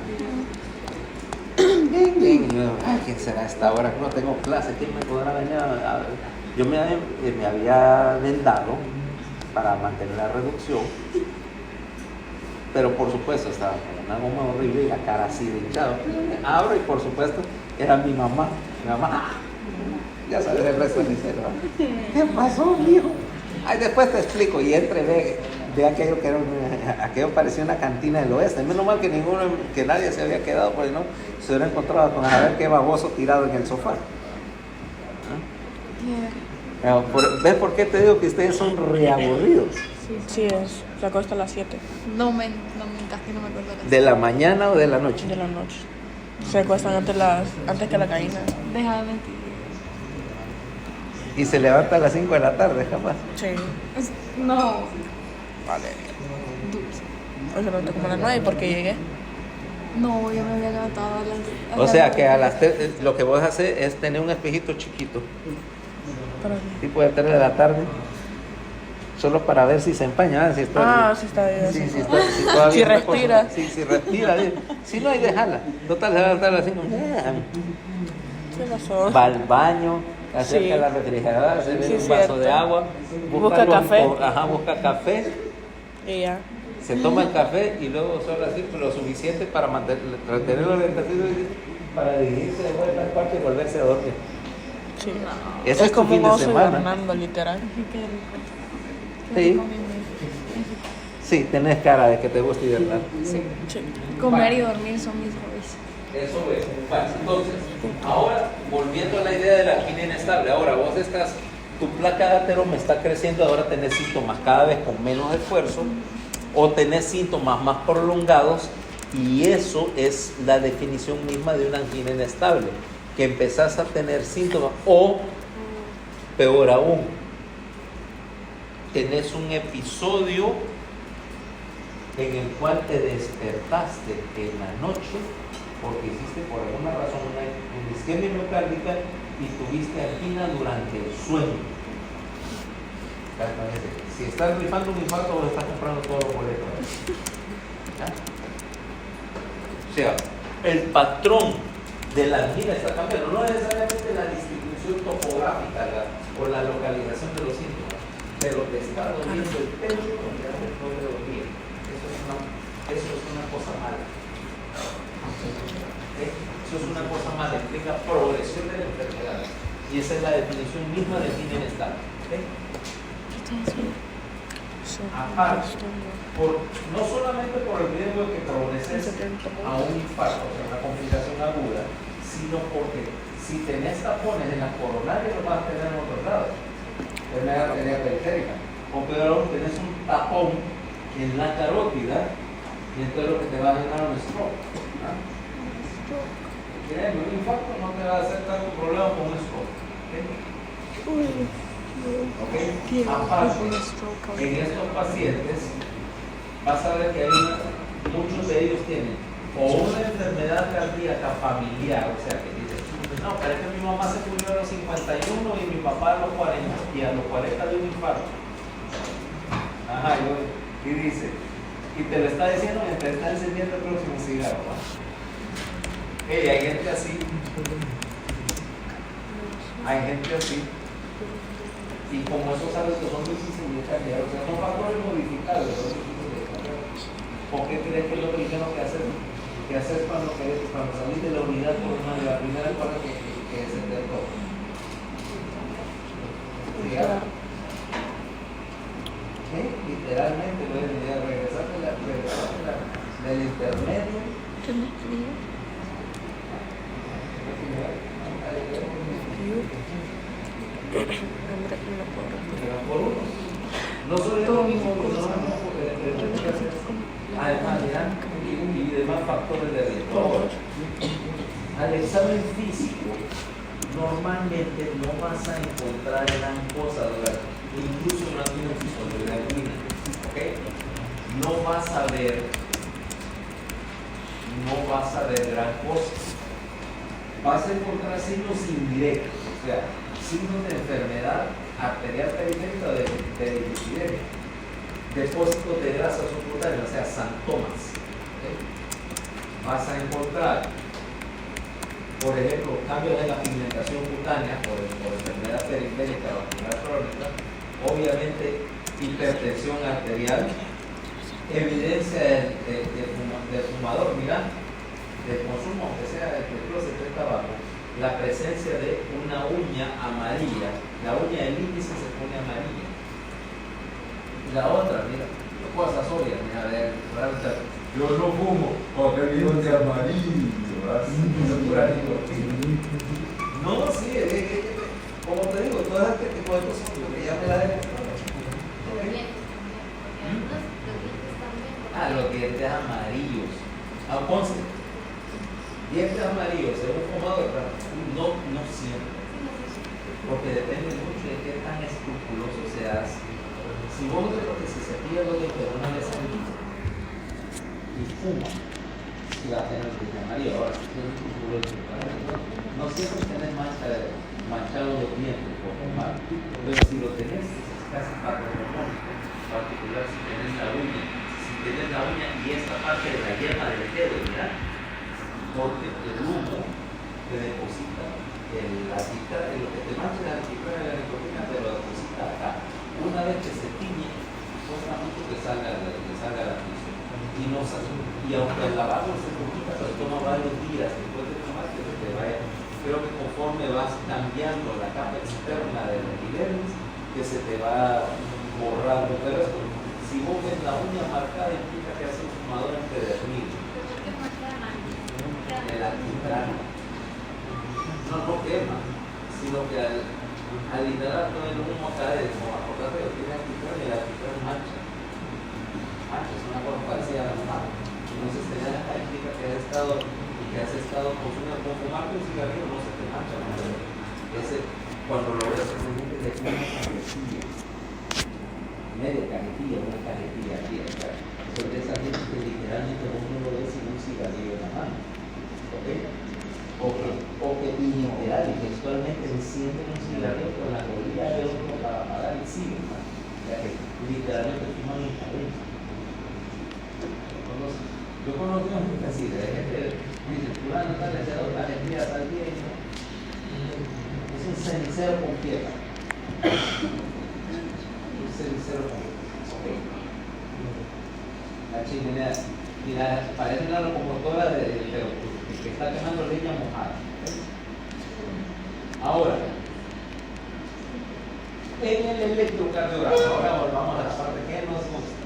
Bien. ¿Quién será a esta hora que no tengo clase? ¿Quién me podrá venir a ver? Yo me había vendado para mantener la reducción, pero por supuesto estaba con una goma horrible y la cara así de hinchado. Abro y por supuesto era mi mamá. Mi mamá, ya sabes el resto de la historia. ¿Qué pasó, mijo? Ay, después te explico. Y ve aquello que aquello parecía una cantina del oeste. Menos mal que nadie se había quedado, porque no se hubiera encontrado con a ver qué baboso tirado en el sofá. ¿Ves por qué te digo que ustedes son reaburridos? Sí, se acuesta a las 7 casi no me acuerdo. ¿De la mañana o de la noche? de la noche. Se acuestan antes que la caína. Deja de mentir. Y se levanta a las 5 de la tarde, capaz. Sí. No. Vale. Hoy se levantó como a las 9 porque llegué. No, yo me había levantado a las. O sea que lo que vos haces es tener un espejito chiquito, Para qué. tipo de 3 de la tarde, solo para ver si se empaña. Si está, Sí está bien. Sí, si todavía Si está respira. cosa. Sí, si respira. Si no, hay déjala. Total, se va a levantar a las 5. ¿Qué pasó? Va al baño, acerca Sí. a la refrigeradora, se bebe Sí, un vaso cierto. de agua, Busca café. Busca café, Y ya. se toma el café y luego solo así lo suficiente para retener la orientación para dirigirse de vuelta al cuarto y volverse a dormir. Sí. Ese es tu como fin un de oso semana. hibernando, literal. Qué rico. Sí. Sí, tenés cara de que te gusta hibernar. Sí. Sí. Comer y dormir son mis hobbies. Eso es. Bueno, entonces, ahora, volviendo a la idea de la angina inestable, ahora vos tu placa de ateroma está creciendo, ahora tenés síntomas cada vez con menos esfuerzo o tenés síntomas más prolongados y eso es la definición misma de una angina inestable, que empezás a tener síntomas o, peor aún, tenés un episodio en el cual te despertaste en la noche porque hiciste por alguna razón una isquemia miocárdica y tuviste angina durante el sueño. Si estás rifando un infarto o estás comprando todos los boletos. ¿Ya? O sea, el patrón de la angina está cambiando, no necesariamente la distribución topográfica o la localización de los síntomas, pero te está doliendo el pecho donde haces doble dormir. Eso es una cosa mala. Eso es una cosa mala, implica progresión de la enfermedad. Y esa es la definición misma de angina inestable. Aparte, no solamente por el riesgo de que progreses a un infarto, o sea, una complicación aguda, sino porque si tenés tapones en las coronarias, lo vas a tener en otros lados. Tenés arteria periférica. O peor aún, tenés un tapón en la carótida y entonces lo que te va a generar un stroke. Créeme, un infarto no te va a hacer tanto problema con un stroke. ¿Okay? Aparte, en estos pacientes vas a ver que muchos de ellos tienen o una enfermedad cardíaca familiar, o sea que dices, no, pero es que mi mamá se murió a los 51 y mi papá a los 40 y a los 40 de un infarto. Ajá, y dice, Y te lo está diciendo mientras está encendiendo el próximo cigarro, ¿no? Hay gente así. Hay gente así. Y como esos hábitos son difíciles de cambiar, o sea, son factores modificables, son difíciles de cambiar. ¿Por qué crees que es lo primero que haces? Que haces cuando salís de la unidad por una de la primera cosa que es encender todo. Literalmente voy a regresar del intermedio. ¿Qué me escribe? Hombre, no puedo respirar. Por uno. No solo es lo mismo, además y demás factores de riesgo. Al examen físico, normalmente no vas a encontrar gran cosa, incluso en una fisiología, ¿ok? No vas a ver gran cosa. Vas a encontrar signos indirectos, o sea, signos de enfermedad arterial periférica o de dislipidemia, depósitos de grasa subcutánea, o sea, santomas. ¿Okay? Vas a encontrar, por ejemplo, cambios en la pigmentación cutánea por enfermedad periférica vascular crónica, obviamente hipertensión arterial, evidencia de fumador, mira, del consumo, aunque sea de closet de tabaco, la presencia de una uña amarilla, la uña del índice se pone amarilla. La otra, mira, cosas obvias, mira, yo no fumo porque vivo de amarillo, no, sí, como te digo, todas estas tipo de cosas, porque ya me la demostrado. Los dientes amarillos. Ponce, dientes amarillos, según fumador, no siempre. Porque depende mucho de qué tan escrupuloso seas. Si vos de lo que se cepilla los dientes una vez al día y fuma, si va a tener el diente amarillo, ahora si tienes escrupuloso, no siempre tenés manchado los dientes por fumar, pero si lo tenés, es casi patológico, en particular si tenés la uña. Tienes la uña y esta parte de la yema del dedo, ¿verdad? Porque el humo te deposita el alquitrán, lo que te mancha el alquitrán de la nicotina te lo deposita acá. Una vez que se tiñe, cuesta mucho que salga la prisión. Y aunque el lavado se complica, pero toma varios días después de tomar que te vaya. Creo que conforme vas cambiando la capa externa de la epidermis, que se te va borrando. Pero si vos ves la uña marcada, implica que has sido un fumador empedernido. El alquitrán no quema, sino que al inhalar todo el humo cae, como acordate que tiene alquitrán y el alquitrán mancha. Es una cosa parecida a la mano. Entonces tener acá implica que has estado consumiendo con fumar un cigarrillo, no se te mancha. Cuando lo ves, es un de una cajetilla. Media cajetilla, una cajetilla aquí, acá. Sobre esa gente que literalmente vos no lo ves sin un cigarrillo en la mano. ¿Ok? O que literal y textualmente encienden un cigarrillo con la colilla de otro para apagar y siguen. O sea que literalmente fuman en cabeza. Yo conozco a gente así, de gente que dice, fulano está le hace 2 cajetillas al día y no. Es un cenicero con piedra. Un cenicero con piedra. La chimenea, mira, parece una locomotora que está quemando leña mojada. Ahora, en el electrocardiograma, ahora volvamos a la parte que nos gusta.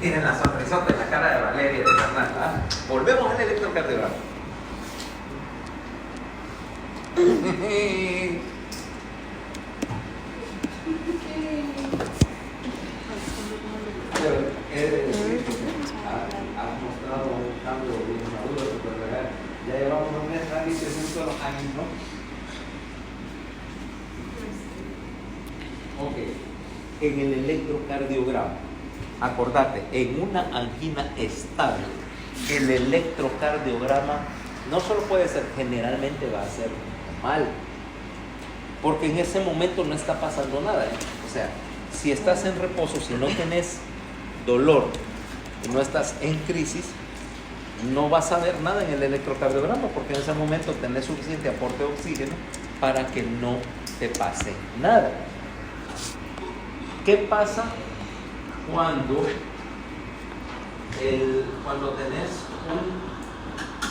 Miren la sonrisota en la cara de Valeria y de Fernanda. Volvemos al electrocardiograma. Pero has mostrado un cambio bien maduro, súper legal. Ya llevamos un mes análisis de un solo año, ¿no? Ok. En el electrocardiograma, acordate, en una angina estable, el electrocardiograma no solo puede ser, generalmente va a ser mal, porque en ese momento no está pasando nada, ¿eh? O sea, si estás en reposo, si no tenés dolor y no estás en crisis, no vas a ver nada en el electrocardiograma porque en ese momento tenés suficiente aporte de oxígeno para que no te pase nada. ¿Qué pasa cuando tenés un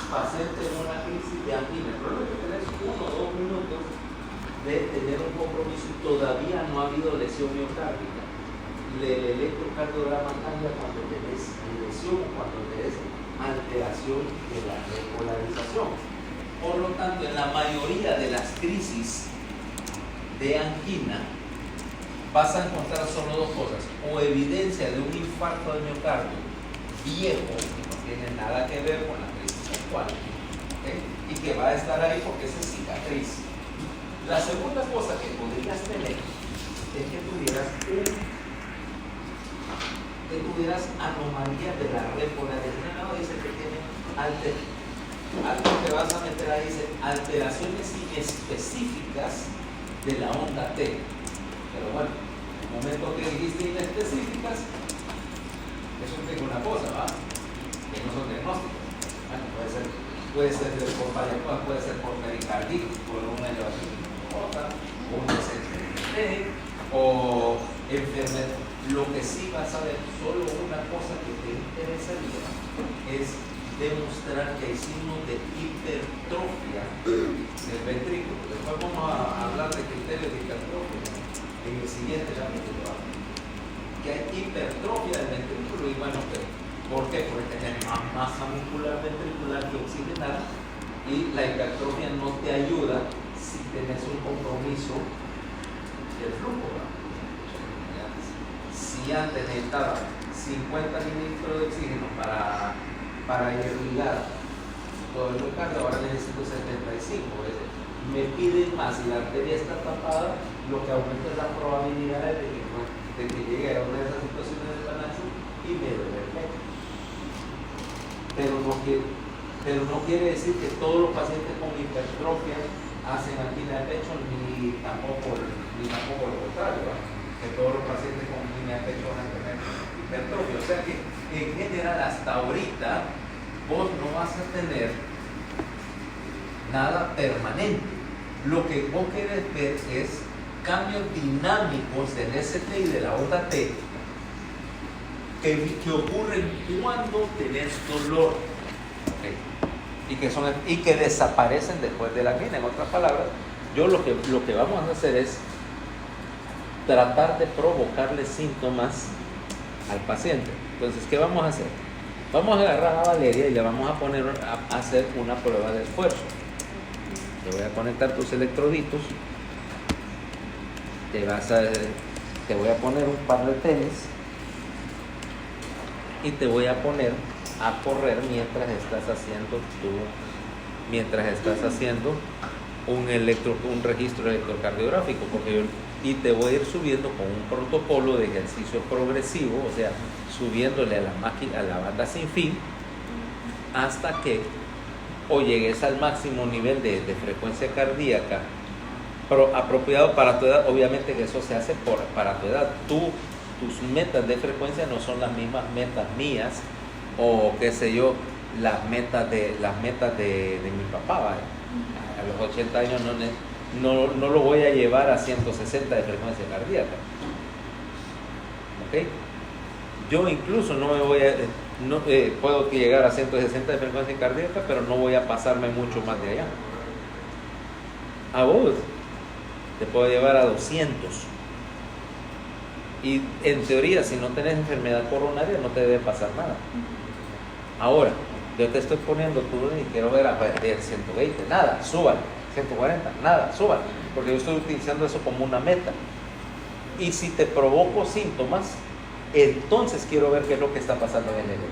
paciente en una crisis de angina? El problema es que tenés 1 o 2 minutos de tener un compromiso y todavía no ha habido lesión miocárdica. El electrocardiograma cambia cuando tenés lesión o cuando tenés alteración de la repolarización. Por lo tanto, en la mayoría de las crisis de angina vas a encontrar solo dos cosas: o evidencia de un infarto de miocardio viejo que no tiene nada que ver con la crisis actual, ¿okay? Y que va a estar ahí porque es cicatriz. La segunda cosa que podrías tener es que tuvieras anomalías de la repolarización. No, dice que tiene algo que vas a meter ahí, dice alteraciones inespecíficas de la onda T. Pero bueno, en el momento que dijiste inespecíficas, eso implica una cosa, ¿va? Que no son diagnósticos. Bueno, puede ser por varias cosas, puede ser por pericarditis, por una elevación de glucosa, o un SGT, o enfermedad. Lo que sí vas a ver, solo una cosa que te interesaría es demostrar que hay signos de hipertrofia del ventrículo. Después vamos a hablar de criterios de hipertrofia en el siguiente capítulo. Que hay hipertrofia del ventrículo y bueno, ¿por qué? Porque tenés más masa muscular ventricular que oxigenada y la hipertrofia no te ayuda si tenés un compromiso del flujo, ¿verdad? Si antes necesitaba 50 mililitros de oxígeno para irrigar todo el miocardio, ahora necesito 75. Me piden más y la arteria está tapada, lo que aumenta es la probabilidad de que llegue a una de esas situaciones de balance y me duele el pecho. Pero no quiere decir que todos los pacientes con hipertrofia hacen angina de pecho, ni tampoco lo contrario, ¿verdad? Que todos los pacientes con angina de pecho van a tener hipertrofia. O sea que en general hasta ahorita vos no vas a tener nada permanente. Lo que vos querés ver es cambios dinámicos del ST y de la onda T que ocurren cuando tenés dolor, ¿okay? y que desaparecen después de la angina. En otras palabras, yo lo que vamos a hacer es tratar de provocarle síntomas al paciente. Entonces, ¿qué vamos a hacer? Vamos a agarrar a Valeria y le vamos a poner a hacer una prueba de esfuerzo. Te voy a conectar tus electroditos, te voy a poner un par de tenis y te voy a poner a correr mientras estás haciendo un registro electrocardiográfico, y te voy a ir subiendo con un protocolo de ejercicio progresivo, o sea, subiéndole a la máquina, a la banda sin fin, hasta que o llegues al máximo nivel de frecuencia cardíaca apropiado para tu edad. Obviamente que eso se hace para tu edad. Tus metas de frecuencia no son las mismas metas mías o qué sé yo, las metas de mi papá, ¿vale? A los 80 años no lo voy a llevar a 160 de frecuencia cardíaca, ¿ok? Yo incluso puedo llegar a 160 de frecuencia cardíaca, pero no voy a pasarme mucho más de allá. A vos te puedo llevar a 200. Y en teoría, si no tenés enfermedad coronaria, no te debe pasar nada. Ahora, yo te estoy poniendo tú y quiero ver a 120, nada, súbale. 140, nada, súbale. Porque yo estoy utilizando eso como una meta. Y si te provoco síntomas, entonces quiero ver qué es lo que está pasando en el electro.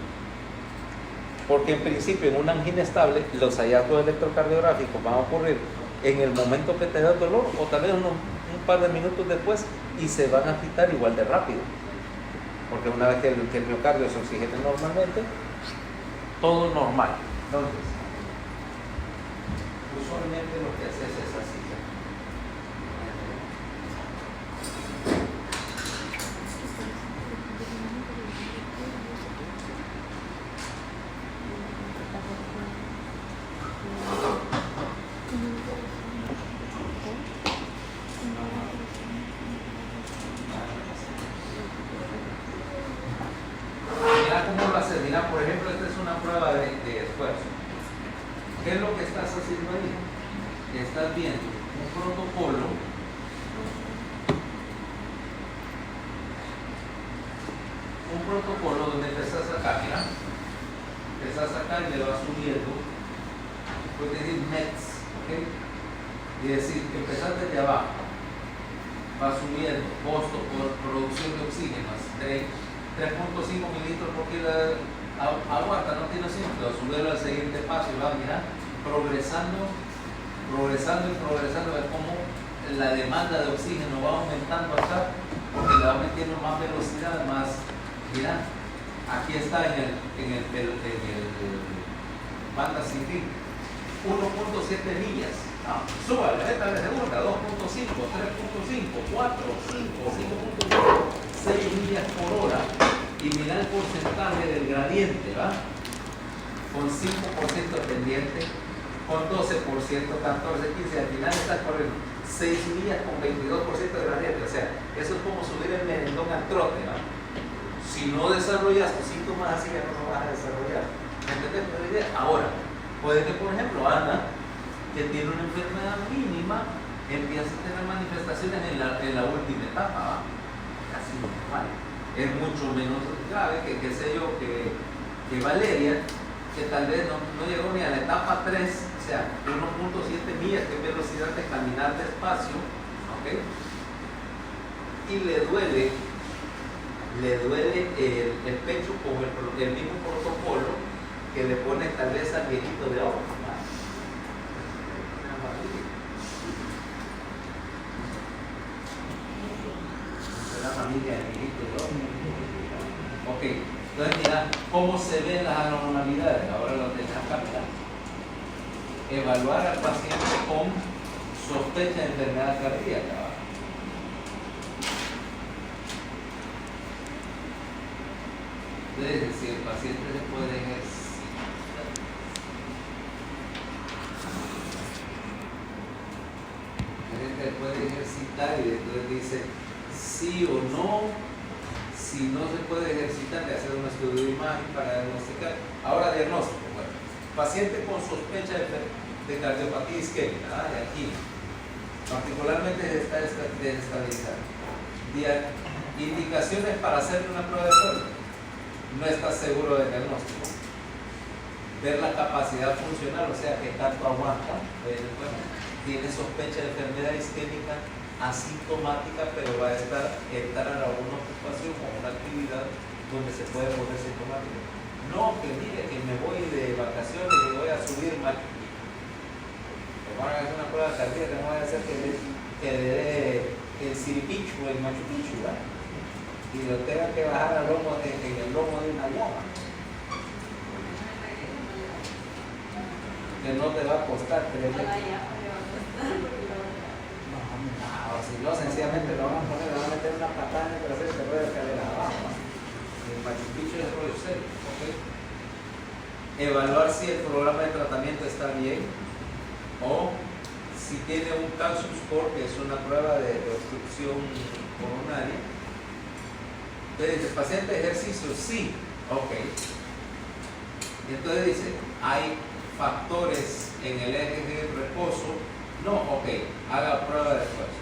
Porque en principio en una angina estable los hallazgos electrocardiográficos van a ocurrir en el momento que te da dolor o tal vez un par de minutos después y se van a quitar igual de rápido. Porque una vez que el miocardio se oxigena normalmente, todo normal. Entonces, usualmente lo que haces es así. prueba de esfuerzo. ¿Qué es lo que estás haciendo ahí? Estás viendo un protocolo donde empezás acá, mira, empezás acá y le vas subiendo, puedes decir METS, ¿ok? Y decir que empezaste de abajo, va subiendo, costo por producción de oxígeno, 3.5 mililitros por kilo, aguanta, no tiene sentido, subirlo al siguiente paso y va, mira, progresando, ver cómo la demanda de oxígeno va aumentando acá, porque le va metiendo más velocidad, más, mira, aquí está en el banda sin fin, 1.7 millas, súbale, esta de segunda, 2.5, 3.5, 4, 5, 5.5, 6 millas por hora, y mira el porcentaje del gradiente, ¿va? Con 5% pendiente, con 12%, 14, 15, al final está corriendo 6 millas con 22% de gradiente, o sea, eso es como subir el merendón al trote, ¿va? Si no desarrollas tus síntomas así, ya no lo vas a desarrollar. ¿Me entiendes la idea? Ahora, puede que, por ejemplo, Ana, que tiene una enfermedad mínima, empiece a tener manifestaciones en la última etapa, ¿va? Casi normal. Es mucho menos grave que, qué sé yo, que Valeria, que tal vez no llegó ni a la etapa 3, o sea, 1.7 millas, que es velocidad de caminar despacio, ¿ok? Y le duele el pecho con el mismo protocolo que le pone tal vez al viejito de oro. La familia del viejito de oro. Ok, entonces mira cómo se ven las anormalidades. Ahora lo tenés acá, mira. Evaluar al paciente con sospecha de enfermedad cardíaca. Entonces, si el paciente se puede ejercitar, y entonces dice sí o no. Si no se puede ejercitar, le hacer un estudio de imagen para diagnosticar. Ahora, diagnóstico. Bueno, paciente con sospecha de cardiopatía isquémica, de aquí, particularmente está desestabilizado. Indicaciones para hacer una prueba de fuerza. No estás seguro del diagnóstico. Ver la capacidad funcional, o sea, que tanto aguanta. Tiene sospecha de enfermedad isquémica asintomática, pero va a entrar a alguna ocupación o una actividad donde se puede volver sintomático. No, que mire que me voy de vacaciones y voy a subir Machu Picchu. Me van a hacer una prueba cardíaca, no va a hacer que le dé el Siripichu, el Machu Picchu, ¿verdad? Y lo tenga que bajar al lomo en el lomo de una llama. Que no te va a costar 3 veces. O si no, sencillamente lo van a poner, le van a meter una patada en el trasero y te puede caer abajo. El Machu Picchu es rollo serio, ¿ok? Evaluar si el programa de tratamiento está bien o si tiene un calcium score, que es una prueba de obstrucción coronaria. Entonces dice, paciente ejercicio, sí, ok. Y entonces dice, hay factores en el eje de reposo, no, ok, haga prueba de esfuerzo.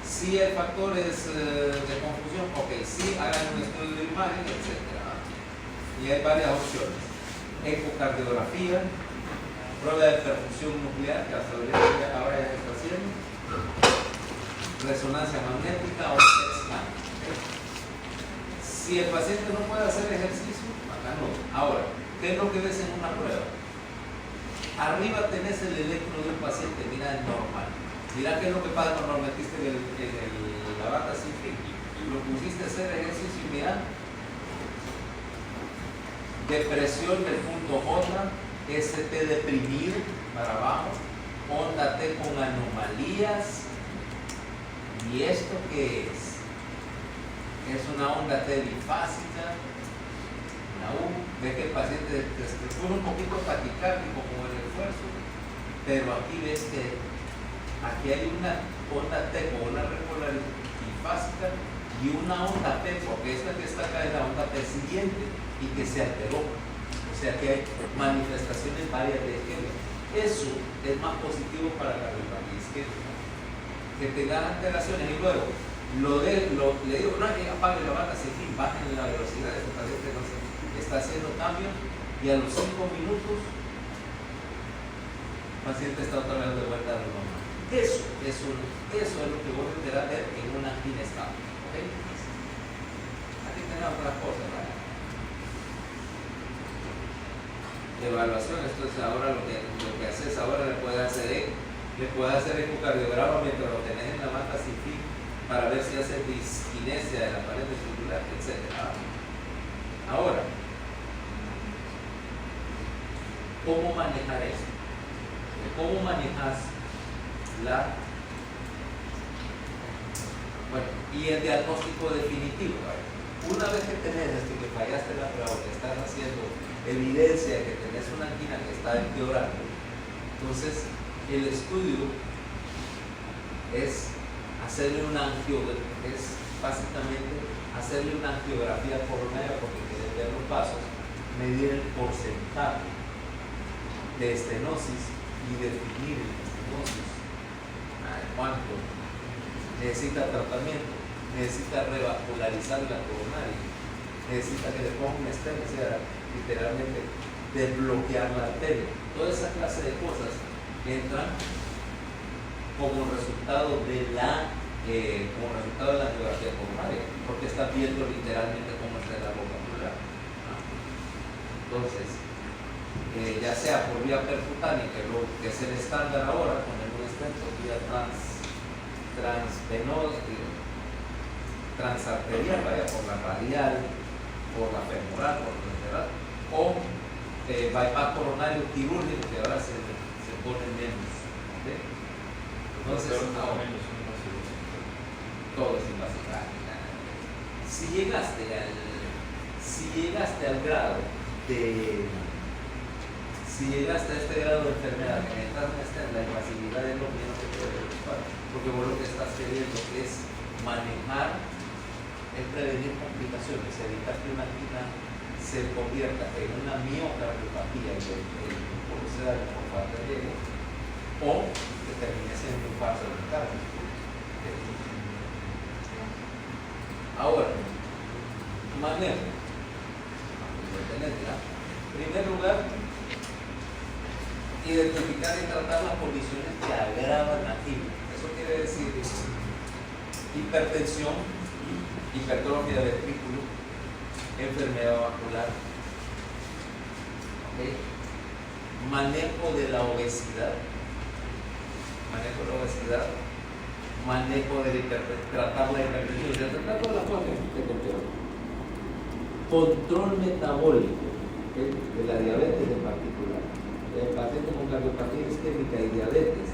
Si el factor es de confusión, ok, sí, hagan un estudio de imagen, etc. Y hay varias opciones. Ecocardiografía, prueba de perfusión nuclear, que hasta ahora ya se está haciendo, resonancia magnética o PET-scan. Si el paciente no puede hacer ejercicio, acá no. Ahora, ¿qué es lo que ves en una prueba? Arriba tenés el electro de un paciente, mira, es normal. Mira qué es lo que pasa cuando lo metiste en la banda sin fin. Lo pusiste a hacer ejercicio y mira, depresión del punto J, ST deprimido para abajo, onda T con anomalías. ¿Y esto qué es? Es una onda T bifásica. La U, ve que el paciente se pone un poquito taquicárdico con el esfuerzo, pero aquí ves que aquí hay una onda T con una regularidad bifásica y una onda P, porque esta que está acá es la onda P siguiente y que se alteró. O sea que hay manifestaciones varias de isquemia. Eso es más positivo para la cardiopatía isquémica. Que tengan alteraciones y luego le digo, no, que apague la banda, sin fin, bajen la velocidad de ese paciente, no sé, está haciendo cambios y a los 5 minutos el paciente está otra vez de vuelta a lo normal. Eso es lo que vos deberás ver en una angina estable. ¿Okay? Aquí tenemos otras cosas, ¿vale? Evaluación, esto es ahora lo que haces ahora, le puedes hacer ecocardiograma mientras lo tenés en la manta sin fin para ver si hace diskinesia de la pared ventricular, etc. Ahora, ¿cómo manejar esto? ¿Cómo manejas y el diagnóstico definitivo? Una vez que tenés esto, que fallaste la prueba, que estás haciendo evidencia de que tenés una angina que está empeorando, entonces el estudio es básicamente hacerle una angiografía coronaria, porque quieres ver los pasos, medir el porcentaje de estenosis y definir el estenosis, cuánto necesita tratamiento, necesita revascularizar la coronaria, necesita que le ponga un stent, o sea, literalmente desbloquear la arteria. Toda esa clase de cosas entran como resultado de la angiografía coronaria, porque está viendo literalmente cómo está la boca ocular. Entonces, ya sea por vía percutánica, lo que es el estándar ahora con el stent, por vía transarterial, por la radial, por la femoral, por la lateral, o bypass coronario quirúrgico, que ahora se pone menos. ¿Okay? Entonces, todo es invasivo. Si llegaste al grado de si llegaste a este grado de enfermedad, que necesitas la invasividad es lo menos que te debe preocupar, porque vos lo que estás queriendo es manejar, es prevenir complicaciones, evitar que una angina se convierta en una miocardiopatía y el proceda de por falta de hielo, o que termine siendo un infarto del cardio. Ahora, manejo. En primer lugar, identificar y tratar las condiciones que agravan la angina. Eso quiere decir hipertensión, hipertrofia de ventrículo, enfermedad vascular, ¿okay? Manejo de la obesidad, manejo de la hipertensión, tratar la hipertensión, tratar todas las cosas que control. Control metabólico, ¿okay? De la diabetes en particular. El paciente con cardiopatía isquémica y diabetes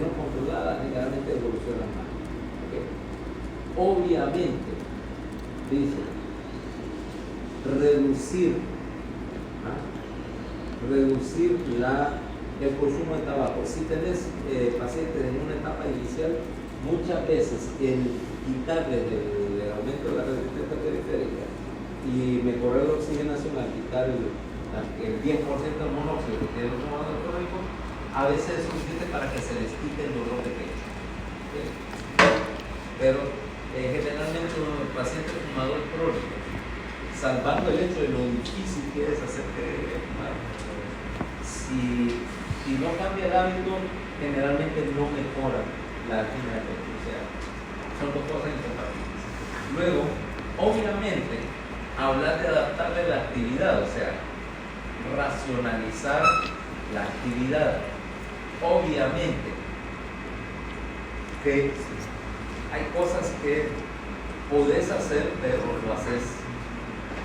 no controlada generalmente evolucionan mal. ¿Okay? Obviamente, dice, reducir el consumo de tabaco. Si tenés pacientes en una etapa inicial, muchas veces el quitarle el aumento de la resistencia periférica y mejorar la oxigenación al quitar el 10% del monóxido que tiene el fumador crónico, a veces es suficiente para que se les quite el dolor de pecho. ¿Okay? Pero generalmente un paciente fumador crónico, salvando el hecho de lo difícil que es hacer que fumar, si no cambia el hábito, generalmente no mejora la angina de pecho. O sea, son dos cosas incompatibles. Luego, obviamente, hablar de adaptarle la actividad, o sea, racionalizar la actividad. Obviamente que hay cosas que podés hacer, pero lo haces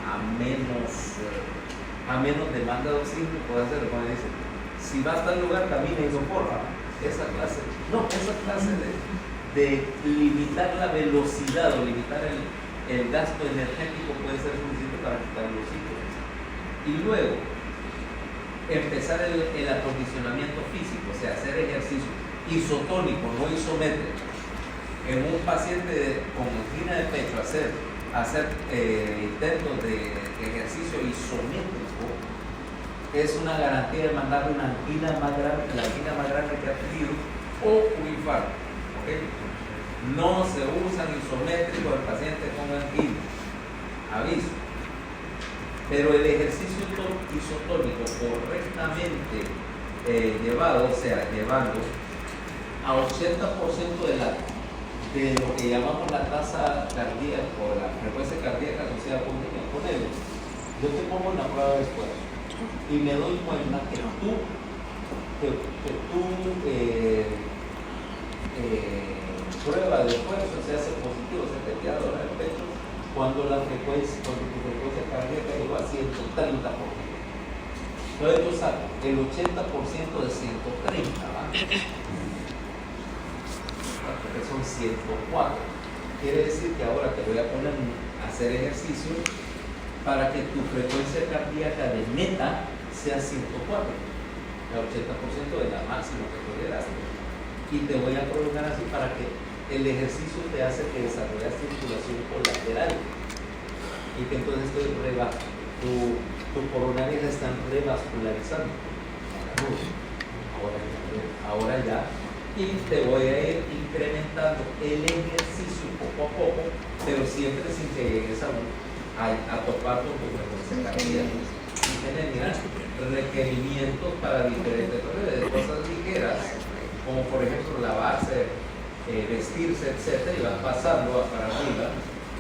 a menos demanda de oxígeno. Podés hacerlo cuando dice, si vas a tal lugar, camina y no corra. Esa clase de limitar la velocidad o limitar el gasto energético puede ser suficiente para quitar los síntomas. Y luego, empezar el acondicionamiento físico, o sea, hacer ejercicio isotónico, no isométrico. En un paciente con angina de pecho, hacer intentos de ejercicio isométrico es una garantía de mandarle una angina más grande, la angina más grande que ha tenido, o un infarto. ¿Okay? No se usan isométricos al paciente con angina. Aviso. Pero el ejercicio isotónico correctamente llevado, o sea, llevando a 80% de lo que llamamos la tasa cardíaca o la frecuencia cardíaca asociada con él, yo te pongo una prueba de esfuerzo y me doy cuenta que prueba de esfuerzo se hace positivo, se te queda dolor el pecho cuando tu frecuencia cardíaca llegó a 130%. Entonces yo saco el 80% de 130, ¿va? Porque son 104. Quiere decir que ahora te voy a poner a hacer ejercicio para que tu frecuencia cardíaca de meta sea 104, el 80% de la máxima que toleraste. Y te voy a prolongar así para que el ejercicio te hace que desarrolles circulación colateral y que entonces tus coronarias están revascularizando. Ahora ya. Y te voy a ir incrementando el ejercicio poco a poco, pero siempre sin que llegues a topar con tu frecuencia cardíaca. Y tener requerimientos para diferentes cosas ligeras, como por ejemplo lavarse, vestirse, etc. Y vas pasando para arriba,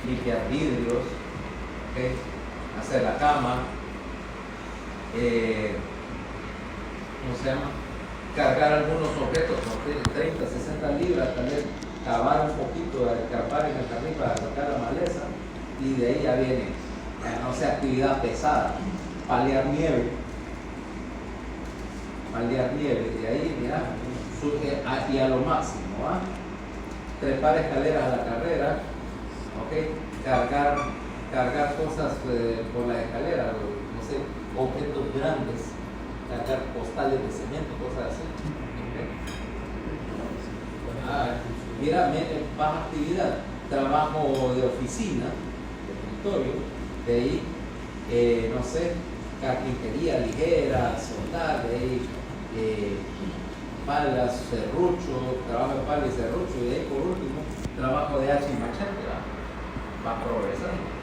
limpiar vidrios, ¿okay? Hacer la cama, ¿cómo se llama? Cargar algunos objetos, como 30, 60 libras, tal vez cavar un poquito, escarpar en el jardín para sacar la maleza, y de ahí ya viene, no sé, actividad pesada, paliar nieve, y ahí, mira, y a lo máximo, ¿va? Trepar escaleras a la carrera, ¿ok? Cargar cosas por las escaleras, no sé, objetos grandes, cargar postales de cemento, cosas así. ¿Okay? Mira, baja actividad, trabajo de oficina, de escritorio, de ahí, no sé, carpintería ligera, soldar, de ahí, palas, serrucho, trabajo de palas y serrucho, y de ahí por último, trabajo de hacha y machete, va progresando.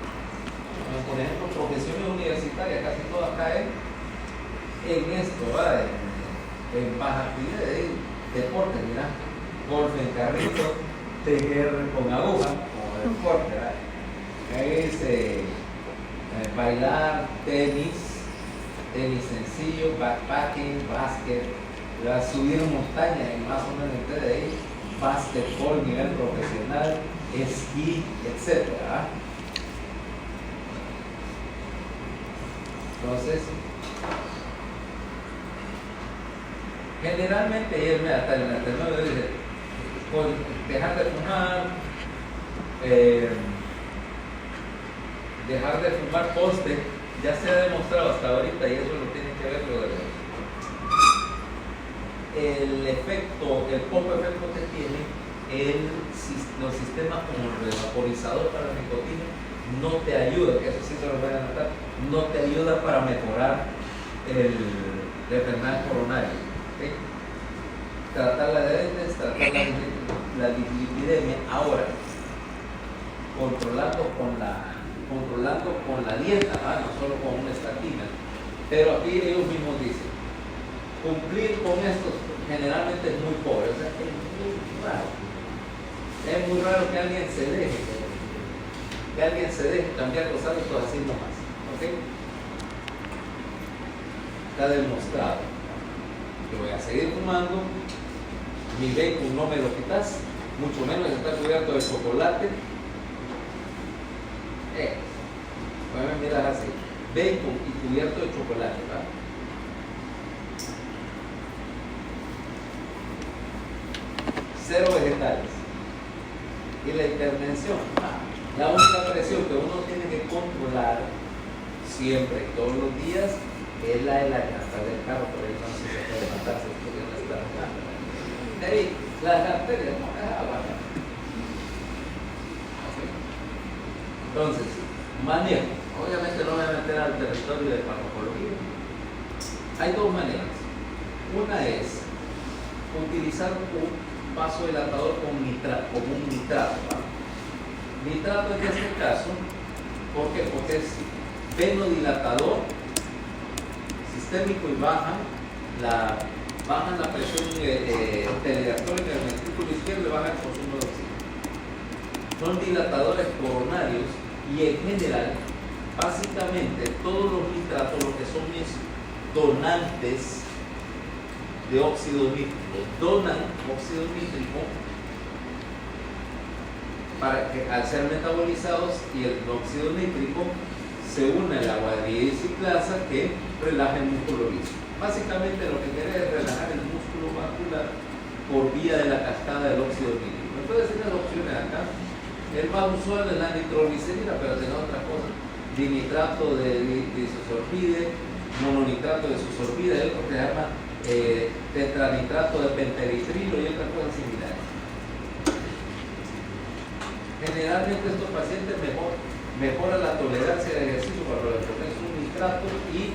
Por ejemplo, profesiones universitarias, casi todas caen en esto, ¿va? En baja actividad, deporte, mira, golf en carrito, tejer con aguja, como deporte, ¿va? Es bailar, tenis sencillo, backpacking, básquet, subir montaña y más o menos entre de ahí, básquetbol, nivel profesional, esquí, etc. Entonces, generalmente irme hasta el 99 dice, dejar de fumar, dejar de fumar poste, ya se ha demostrado hasta ahorita, y eso lo tiene que ver el efecto, el poco efecto que tiene los sistemas como el vaporizador para la nicotina, no te ayuda, que eso sí se lo voy a notar, no te ayuda para mejorar la enfermedad coronaria. ¿Okay? Tratar la diabetes, tratar la dislipidemia, ahora controlando con la dieta, no solo con una estatina. Pero aquí ellos mismos dicen, cumplir con esto generalmente es muy pobre, o sea, es muy raro. Es muy raro que alguien se deje cambiar los hábitos así nomás. ¿Okay? Está demostrado. Yo voy a seguir fumando, mi bacon no me lo quitas, mucho menos está cubierto de chocolate. Voy a mirar así, bacon y cubierto de chocolate, ¿verdad? Cero vegetales. Y la hipertensión, la única presión que uno tiene que controlar siempre y todos los días es la de la llanta del carro, por eso no se puede levantarse porque no está bajando. De ahí, las arterias no es agua. Entonces, manejo. Obviamente no voy a meter al territorio de farmacología. Hay dos maneras. Una es utilizar un vasodilatador como un nitrato. ¿Va? Nitrato en este caso, ¿por qué? Porque es venodilatador sistémico y bajan la presión telediastólica del ventrículo izquierdo y bajan el consumo de oxígeno. Son dilatadores coronarios y en general, básicamente todos los nitratos lo que son es donantes de óxido nítrico, donan óxido nítrico para que al ser metabolizados y el óxido nítrico se une al agua de diaciclasa que relaja el músculo liso. Básicamente lo que quiere es relajar el músculo vascular por vía de la cascada del óxido nítrico. Entonces tienes opciones acá. El más usual es la nitroglicerina, pero tiene otras cosas. Dinitrato de disosorbide, mononitrato de disosorbide, hay otro que se llama tetranitrato de penteritrilo y otras cosas similares. Generalmente estos pacientes mejora la tolerancia del ejercicio cuando le pones un nitrato y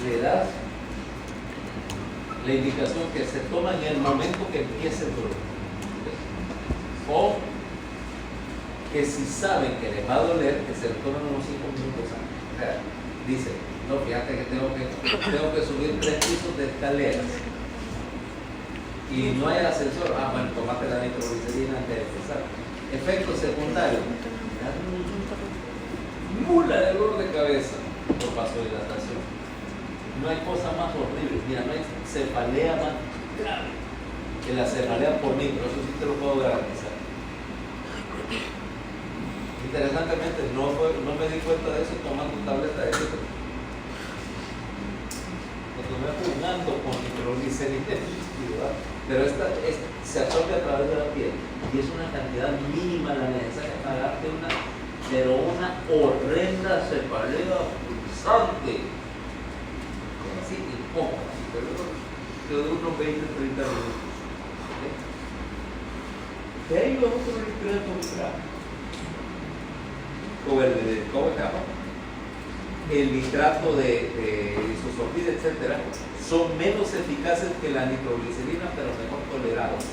le das la indicación que se toma en el momento que empiece el dolor. O que si saben que les va a doler, que se lo tomen unos 5 minutos antes. O sea, dice, no, fíjate que tengo que subir 3 pisos de escaleras y no hay ascensor. Ah, bueno, tomate la nitroglicerina antes de empezar. Efectos secundarios. Mula de dolor de cabeza por vasodilatación. No hay cosa más horrible. Mira, no hay cefalea más grave que la cefalea por nitro. Eso sí te lo puedo garantizar. Interesantemente, no me di cuenta de eso tomando tableta de esto. Lo tomé jugando con nitroglicerina, pero esta se absorbe a través de la piel y es una cantidad mínima la necesaria para darte pero una horrenda cefalea pulsante. Así incómoda, pero de unos 20-30 minutos. De ahí vamos a ver el ¿cómo se llama? El nitrato de disosorbide, etcétera, son menos eficaces que la nitroglicerina, pero mejor tolerados,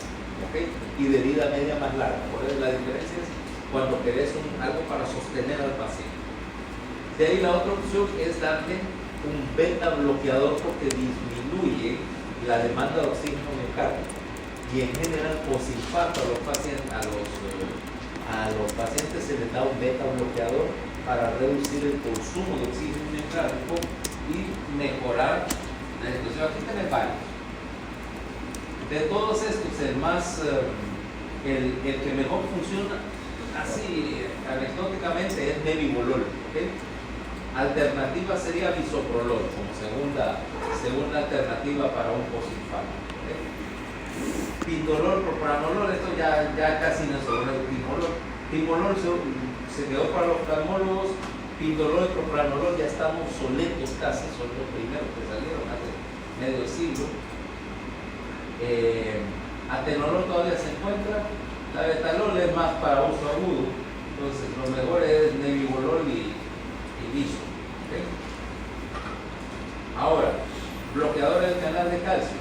¿okay? Y de vida media más larga. Por eso la diferencia es cuando querés algo para sostener al paciente. De ahí la otra opción es darle un beta bloqueador porque disminuye la demanda de oxígeno miocardio y en general posinfarto a los pacientes se les da un beta bloqueador para reducir el consumo de oxígeno miocárdico y mejorar la situación. Aquí tenés varios. De todos estos, el que mejor funciona así anecdóticamente es nebivolol. ¿Okay? Alternativa sería bisoprolol como segunda alternativa para un posinfarto. ¿Okay? Pindolol, propranolol, esto ya casi no es sobre el timolol. Timolol se quedó para los oftalmólogos. Pindolol y propranolol ya están obsoletos casi, son los primeros que salieron hace medio siglo. Atenolol todavía se encuentra. La betalol es más para uso agudo, entonces lo mejor es nebivolol y biso. ¿Okay? Ahora, bloqueador del canal de calcio.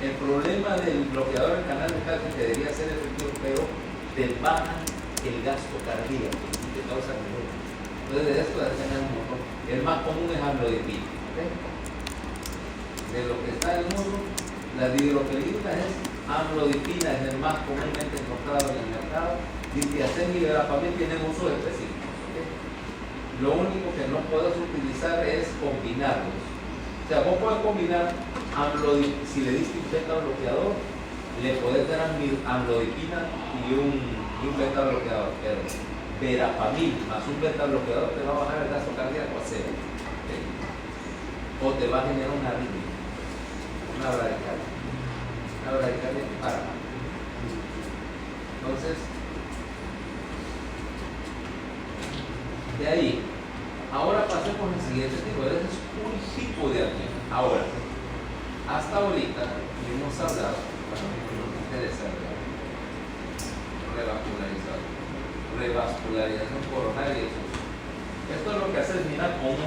El problema del bloqueador del canal de calcio que debería ser efectivo, pero te bajan el gasto cardíaco y te causa dolor. Entonces de esto debe tener un montón. El más común es amlodipina. ¿Okay? De lo que está en el mundo, la dihidroquelina es amlodipina, es el más comúnmente encontrado en el mercado. Distiacén y verapamil tienen usos específicos. ¿Okay? Lo único que no puedes utilizar es combinarlos. O sea, vos puedes combinar si le diste un beta bloqueador, le podés dar amlodipina y un beta bloqueador, pero verapamil más un beta bloqueador te va a bajar el gasto cardíaco a 0. ¿Okay? O te va a generar una arritmia, una bradicardia. Una bradicardia que para. Entonces, de ahí, ahora pasemos al siguiente tipo. Ese es un tipo de apnea. Ahora, hasta ahorita hemos hablado, bueno, nos interesa revascularización coronaria. Esto es lo que haces, mira, con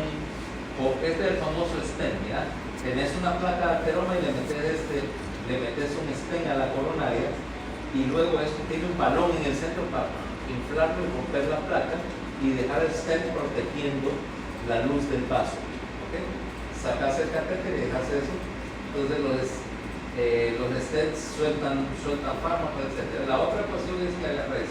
Este es el famoso stent, ¿ya? Tenés una placa de ateroma y le metes un stent a la coronaria y luego esto tiene un balón en el centro para inflarlo y romper la placa y dejar el stent protegiendo la luz del vaso. ¿Okay? Sacas el catéter y dejas eso. Entonces los stents sueltan fármacos, etc. La otra ecuación es que agarres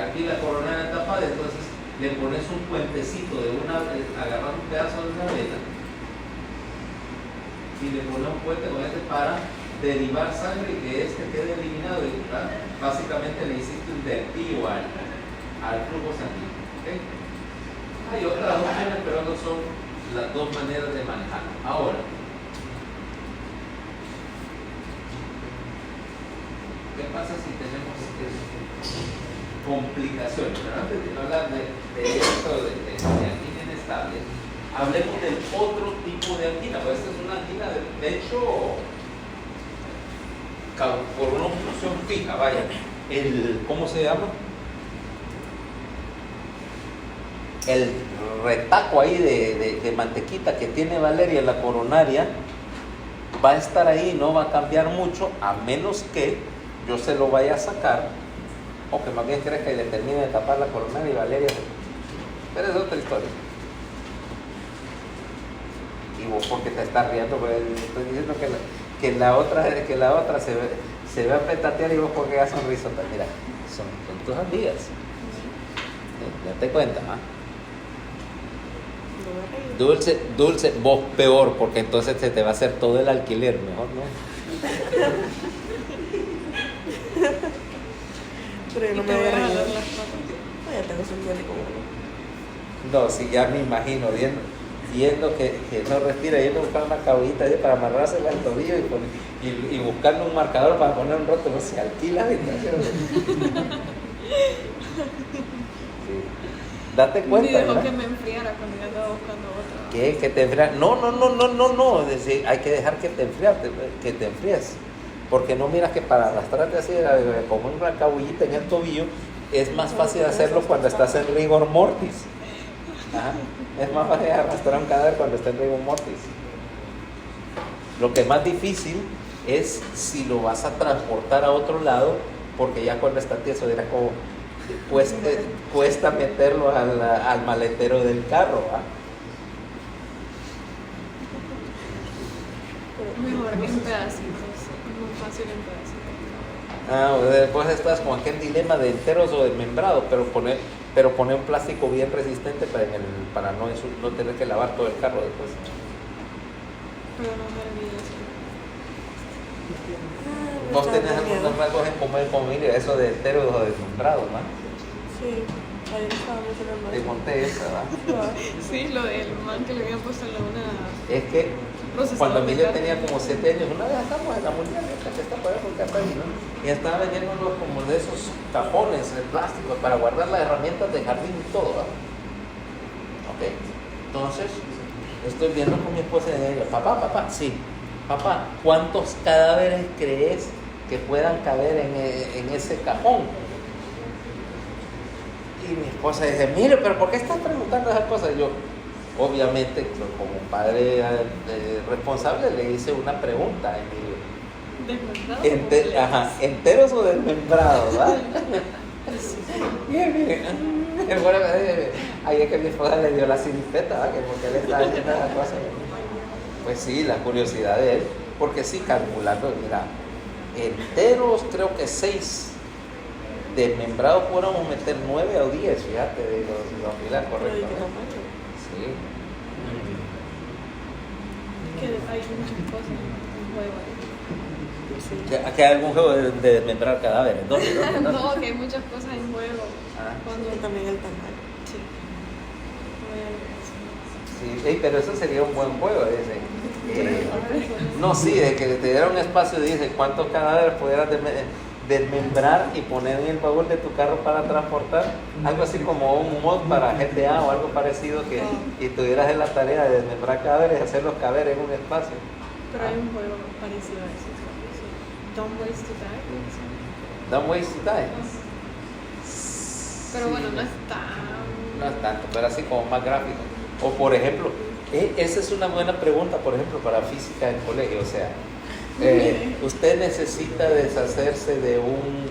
aquí la coronaria tapada, entonces le pones un puentecito agarras un pedazo de una vena y le pones un puente con para derivar sangre y que quede eliminado. ¿Verdad? Básicamente le hiciste un desvío al flujo sanguíneo. ¿Okay? Hay otras opciones, pero no son las dos maneras de manejarlo. Ahora, ¿qué pasa si tenemos complicaciones? Pero antes de hablar de esto de angina inestable, hablemos del otro tipo de angina. Pues esta es una angina de hecho por una obstrucción fija, vaya. ¿Cómo se llama? El retaco ahí de mantequita que tiene Valeria en la coronaria va a estar ahí, no va a cambiar mucho, a menos que yo se lo vaya a sacar o que más bien crees que le termine de tapar la coronaria y Valeria pero es otra historia. Y vos porque te estás riendo, pues estoy diciendo que la otra se ve a petatear y vos porque ya sonrisota. Mira, son tus amigas. Date cuenta, ¿ah? Dulce, vos peor, porque entonces se te va a hacer todo el alquiler, mejor no. Pero yo no me voy a reír. Ya tengo suficiente como uno. No, si ya me imagino viendo que no respira, yendo a buscar una cabellita ahí para amarrársela al tobillo y buscando un marcador para poner un rótulo, se alquila la habitación. Sí. Date cuenta. Y dejó ¿verdad? que me enfriara cuando yo andaba buscando otra. ¿Qué? ¿Que te enfrías? No. Es decir, hay que dejar que te enfríes. Porque no miras que para arrastrarte así como una cabullita en el tobillo es más fácil hacerlo cuando estás en rigor mortis. Ajá. Es más fácil arrastrar un cadáver cuando está en rigor mortis. Lo que es más difícil es si lo vas a transportar a otro lado, porque ya cuando está tieso era como cuesta meterlo al maletero del carro. ¿Ah? Mejor en pedacitos, es muy fácil en pedacitos. Después estás con aquel dilema de enteros o desmembrados, pero poner un plástico bien resistente para no tener que lavar todo el carro después. Pero no me olvides. Vos tenés algunos rasgos en común en familia, eso de enteros o desmembrados, ¿no? Sí, ahí estábamos hablando. Te conté esa, ¿verdad? Sí, lo del man que le habían puesto en la una. Es que Procesador cuando de Emilio carne. tenía como 7 años, una vez estamos en la mundial, que está por ahí, ¿no? Y estaba vendiendo unos como de esos cajones de plástico para guardar las herramientas de jardín y todo, ¿verdad? Ok, entonces estoy viendo con mi esposa y le digo, papá, sí, papá, ¿cuántos cadáveres crees que puedan caber en ese cajón? Y mi esposa dice, mire, pero ¿por qué estás preguntando esas cosas? Y yo, obviamente, como padre responsable, le hice una pregunta a Emilio. ¿Desmembrado? ¿Enteros o desmembrados? ¿Va? Bien. Bueno, ahí es que mi esposa le dio la sinifeta, ¿va? Que porque le estaba haciendo la cosa. Pues sí, la curiosidad de él, porque sí, calculando, mira, enteros creo que 6. Desmembrados podríamos meter 9 o 10, fíjate, de los pilar, correcto. Sí. Que hay muchas cosas en juego ahí. ¿Que hay algún juego de desmembrar cadáveres? ¿Dónde? No, que hay muchas cosas en juego. Cuando También el tamaño. Sí. Sí, pero eso sería un buen juego, dice. No, sí, de que te diera un espacio y dice cuántos cadáveres pudieras desmembrar y poner en el baúl de tu carro para transportar, algo así como un mod para GTA o algo parecido y tuvieras en la tarea de desmembrar cadáveres y hacerlos caber en un espacio. Pero hay un juego parecido a eso. Sí. Don't Waste to Die. Don't Waste to Die. Pero bueno, no es tan No es tanto, pero así como más gráfico. O por ejemplo, esa es una buena pregunta, por ejemplo, para física en colegio. O sea, usted necesita deshacerse de un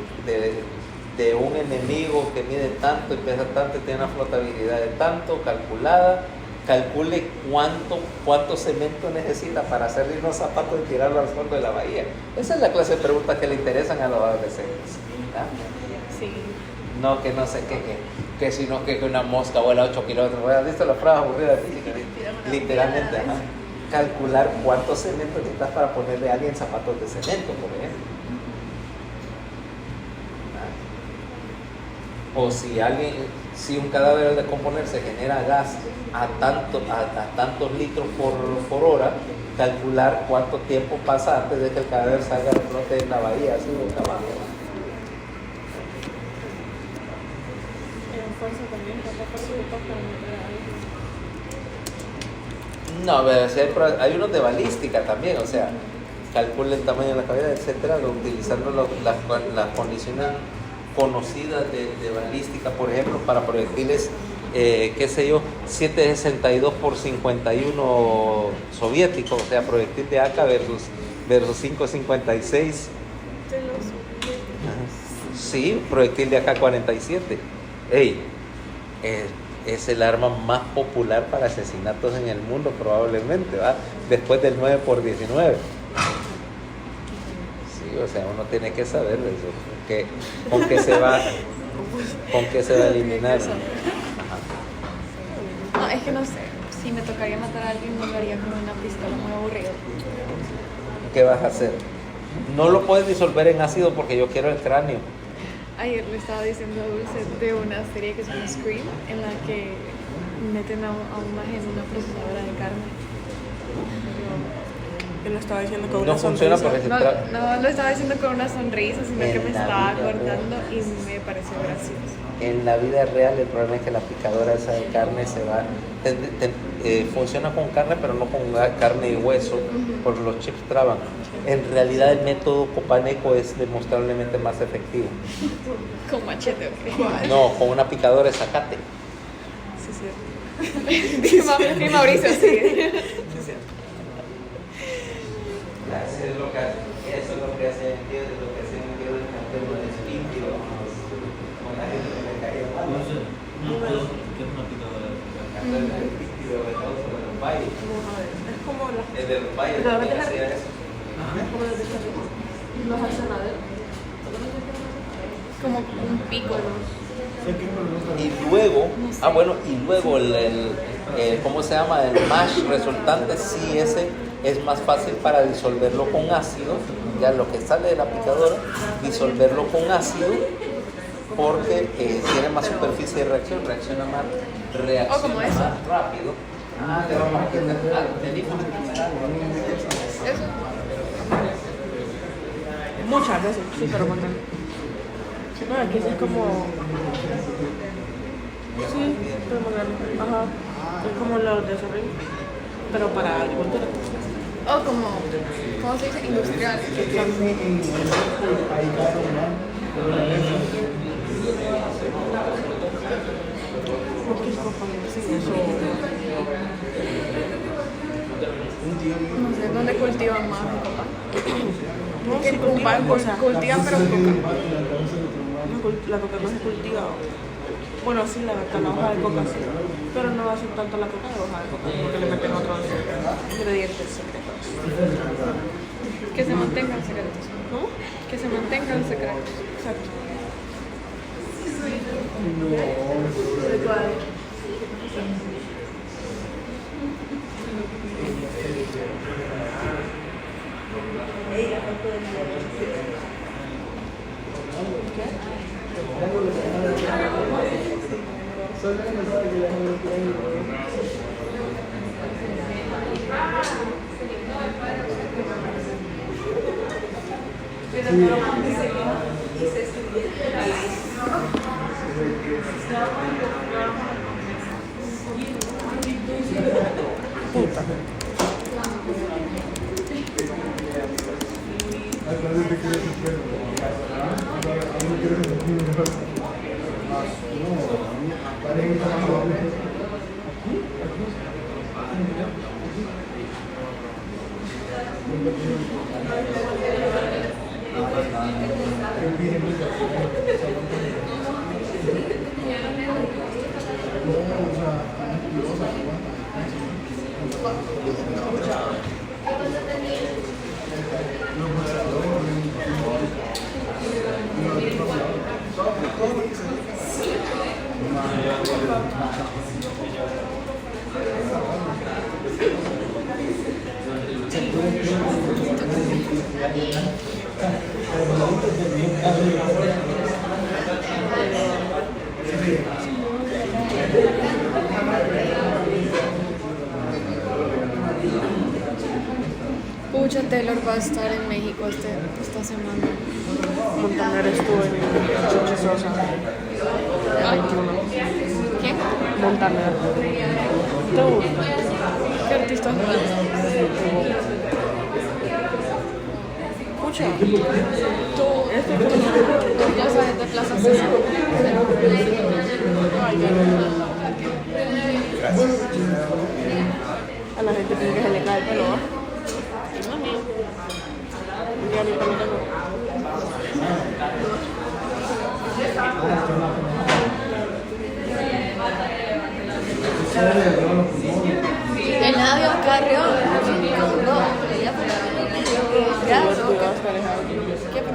enemigo que mide tanto y pesa tanto y tiene una flotabilidad de tanto calculada. Calcule cuánto cemento necesita para hacerle unos zapatos y tirarlo al fondo de la bahía. Esa es la clase de preguntas que le interesan a los adolescentes. ¿Ah? Sí. No, que no sé que sino que una mosca vuela 8 kilómetros. ¿Has visto la frase aburrida de física? Literalmente, ajá. Calcular cuánto cemento necesitas para ponerle a alguien zapatos de cemento, por ejemplo. O si un cadáver al decomponerse genera gas a tantos litros por hora, calcular cuánto tiempo pasa antes de que el cadáver salga al flote de la bahía, así boca abajo. Fuerza también, ¿cuánta fuerza ocupas para meter a alguien? No, pero siempre hay unos de balística también, o sea, calcula el tamaño de la cabeza, etcétera, utilizando las condiciones conocidas de balística, por ejemplo, para proyectiles, qué sé yo, 7.62 por 51 soviéticos, o sea, proyectil de AK versus 5.56. Sí, proyectil de AK-47. Ey, es el arma más popular para asesinatos en el mundo probablemente, ¿va? Después del 9 por 19. Sí, o sea, uno tiene que saber de eso, con qué se va a eliminar. Ajá. No, es que no sé. Si me tocaría matar a alguien, no lo haría con una pistola, muy aburrido. ¿Qué vas a hacer? No lo puedes disolver en ácido porque yo quiero el cráneo. Ayer le estaba diciendo a Dulce de una serie que se llama Scream, en la que meten a un maje en una procesadora de carne. Él lo estaba diciendo con No una funciona sonrisa. porque No lo estaba diciendo con una sonrisa, sino que me En la estaba vida acordando y me pareció gracioso. en la vida real el problema es que la picadora esa de carne se va funciona con carne pero no con carne y hueso porque los chips traban. En realidad el método Copaneco es demostrablemente más efectivo. Con machete, ok. No, con una picadora de zacate. Sí, sí. Mi Mauricio, sí. Sí, sí. Eso es lo que hace el campeón de limpio con la gente que le caía mal. ¿Qué es una picadora? Es como las... El de los valles también hacía eso. los arsenales. Como un pico. Y luego, ¿cómo se llama? El mash resultante, sí, ese es más fácil para disolverlo con ácido, ya lo que sale de la picadora, disolverlo con ácido, porque tiene más superficie de reacción, reacciona más como eso. rápido. Le vamos a quitar. Eso. Muchas veces, sí, pero con no, aquí sí es como... Sí, pero muy grande. Ajá. Es como los de Sorrín, pero para agricultura. O como, ¿cómo se dice? Industrial. No sé dónde cultivan más mi papá. No, Que sí cultivan, cultivan pero coca. La coca no se cultiva. Bueno, sí, la hoja de coca sí. Pero no hacen tanto la coca de hoja de coca, porque le meten otros ingredientes secretos. Que se mantengan secretos. ¿Cómo? Que se mantengan secretos. Exacto. Puta. No, Pucha, Taylor va a estar en México esta semana. Montaner estuvo en Chichi Sosa. El 21. ¿Quién? Montaner. ¿Te gusta? ¿Qué artista es? Escucha. Tú cosa es de Plaza César. A la gente tiene que se le cae el pelo, ¿no? Y ahorita me tengo. Eladio Carrión. No, ella fue ya, ¿qué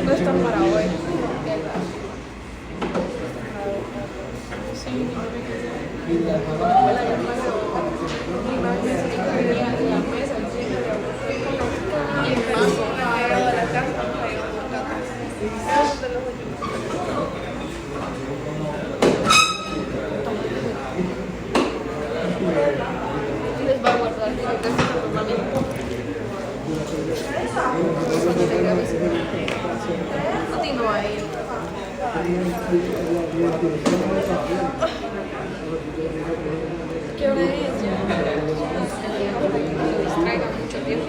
no están para hoy? Sí. Les va a guardar a ti no hay. ¿Qué hora es ya? Distraiga mucho tiempo.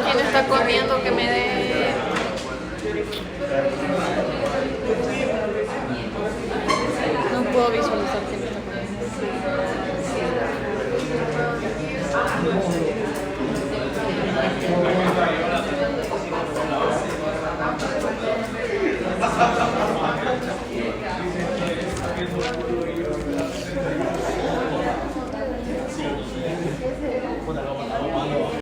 ¿Quién está comiendo que me dé? No puedo visualizar.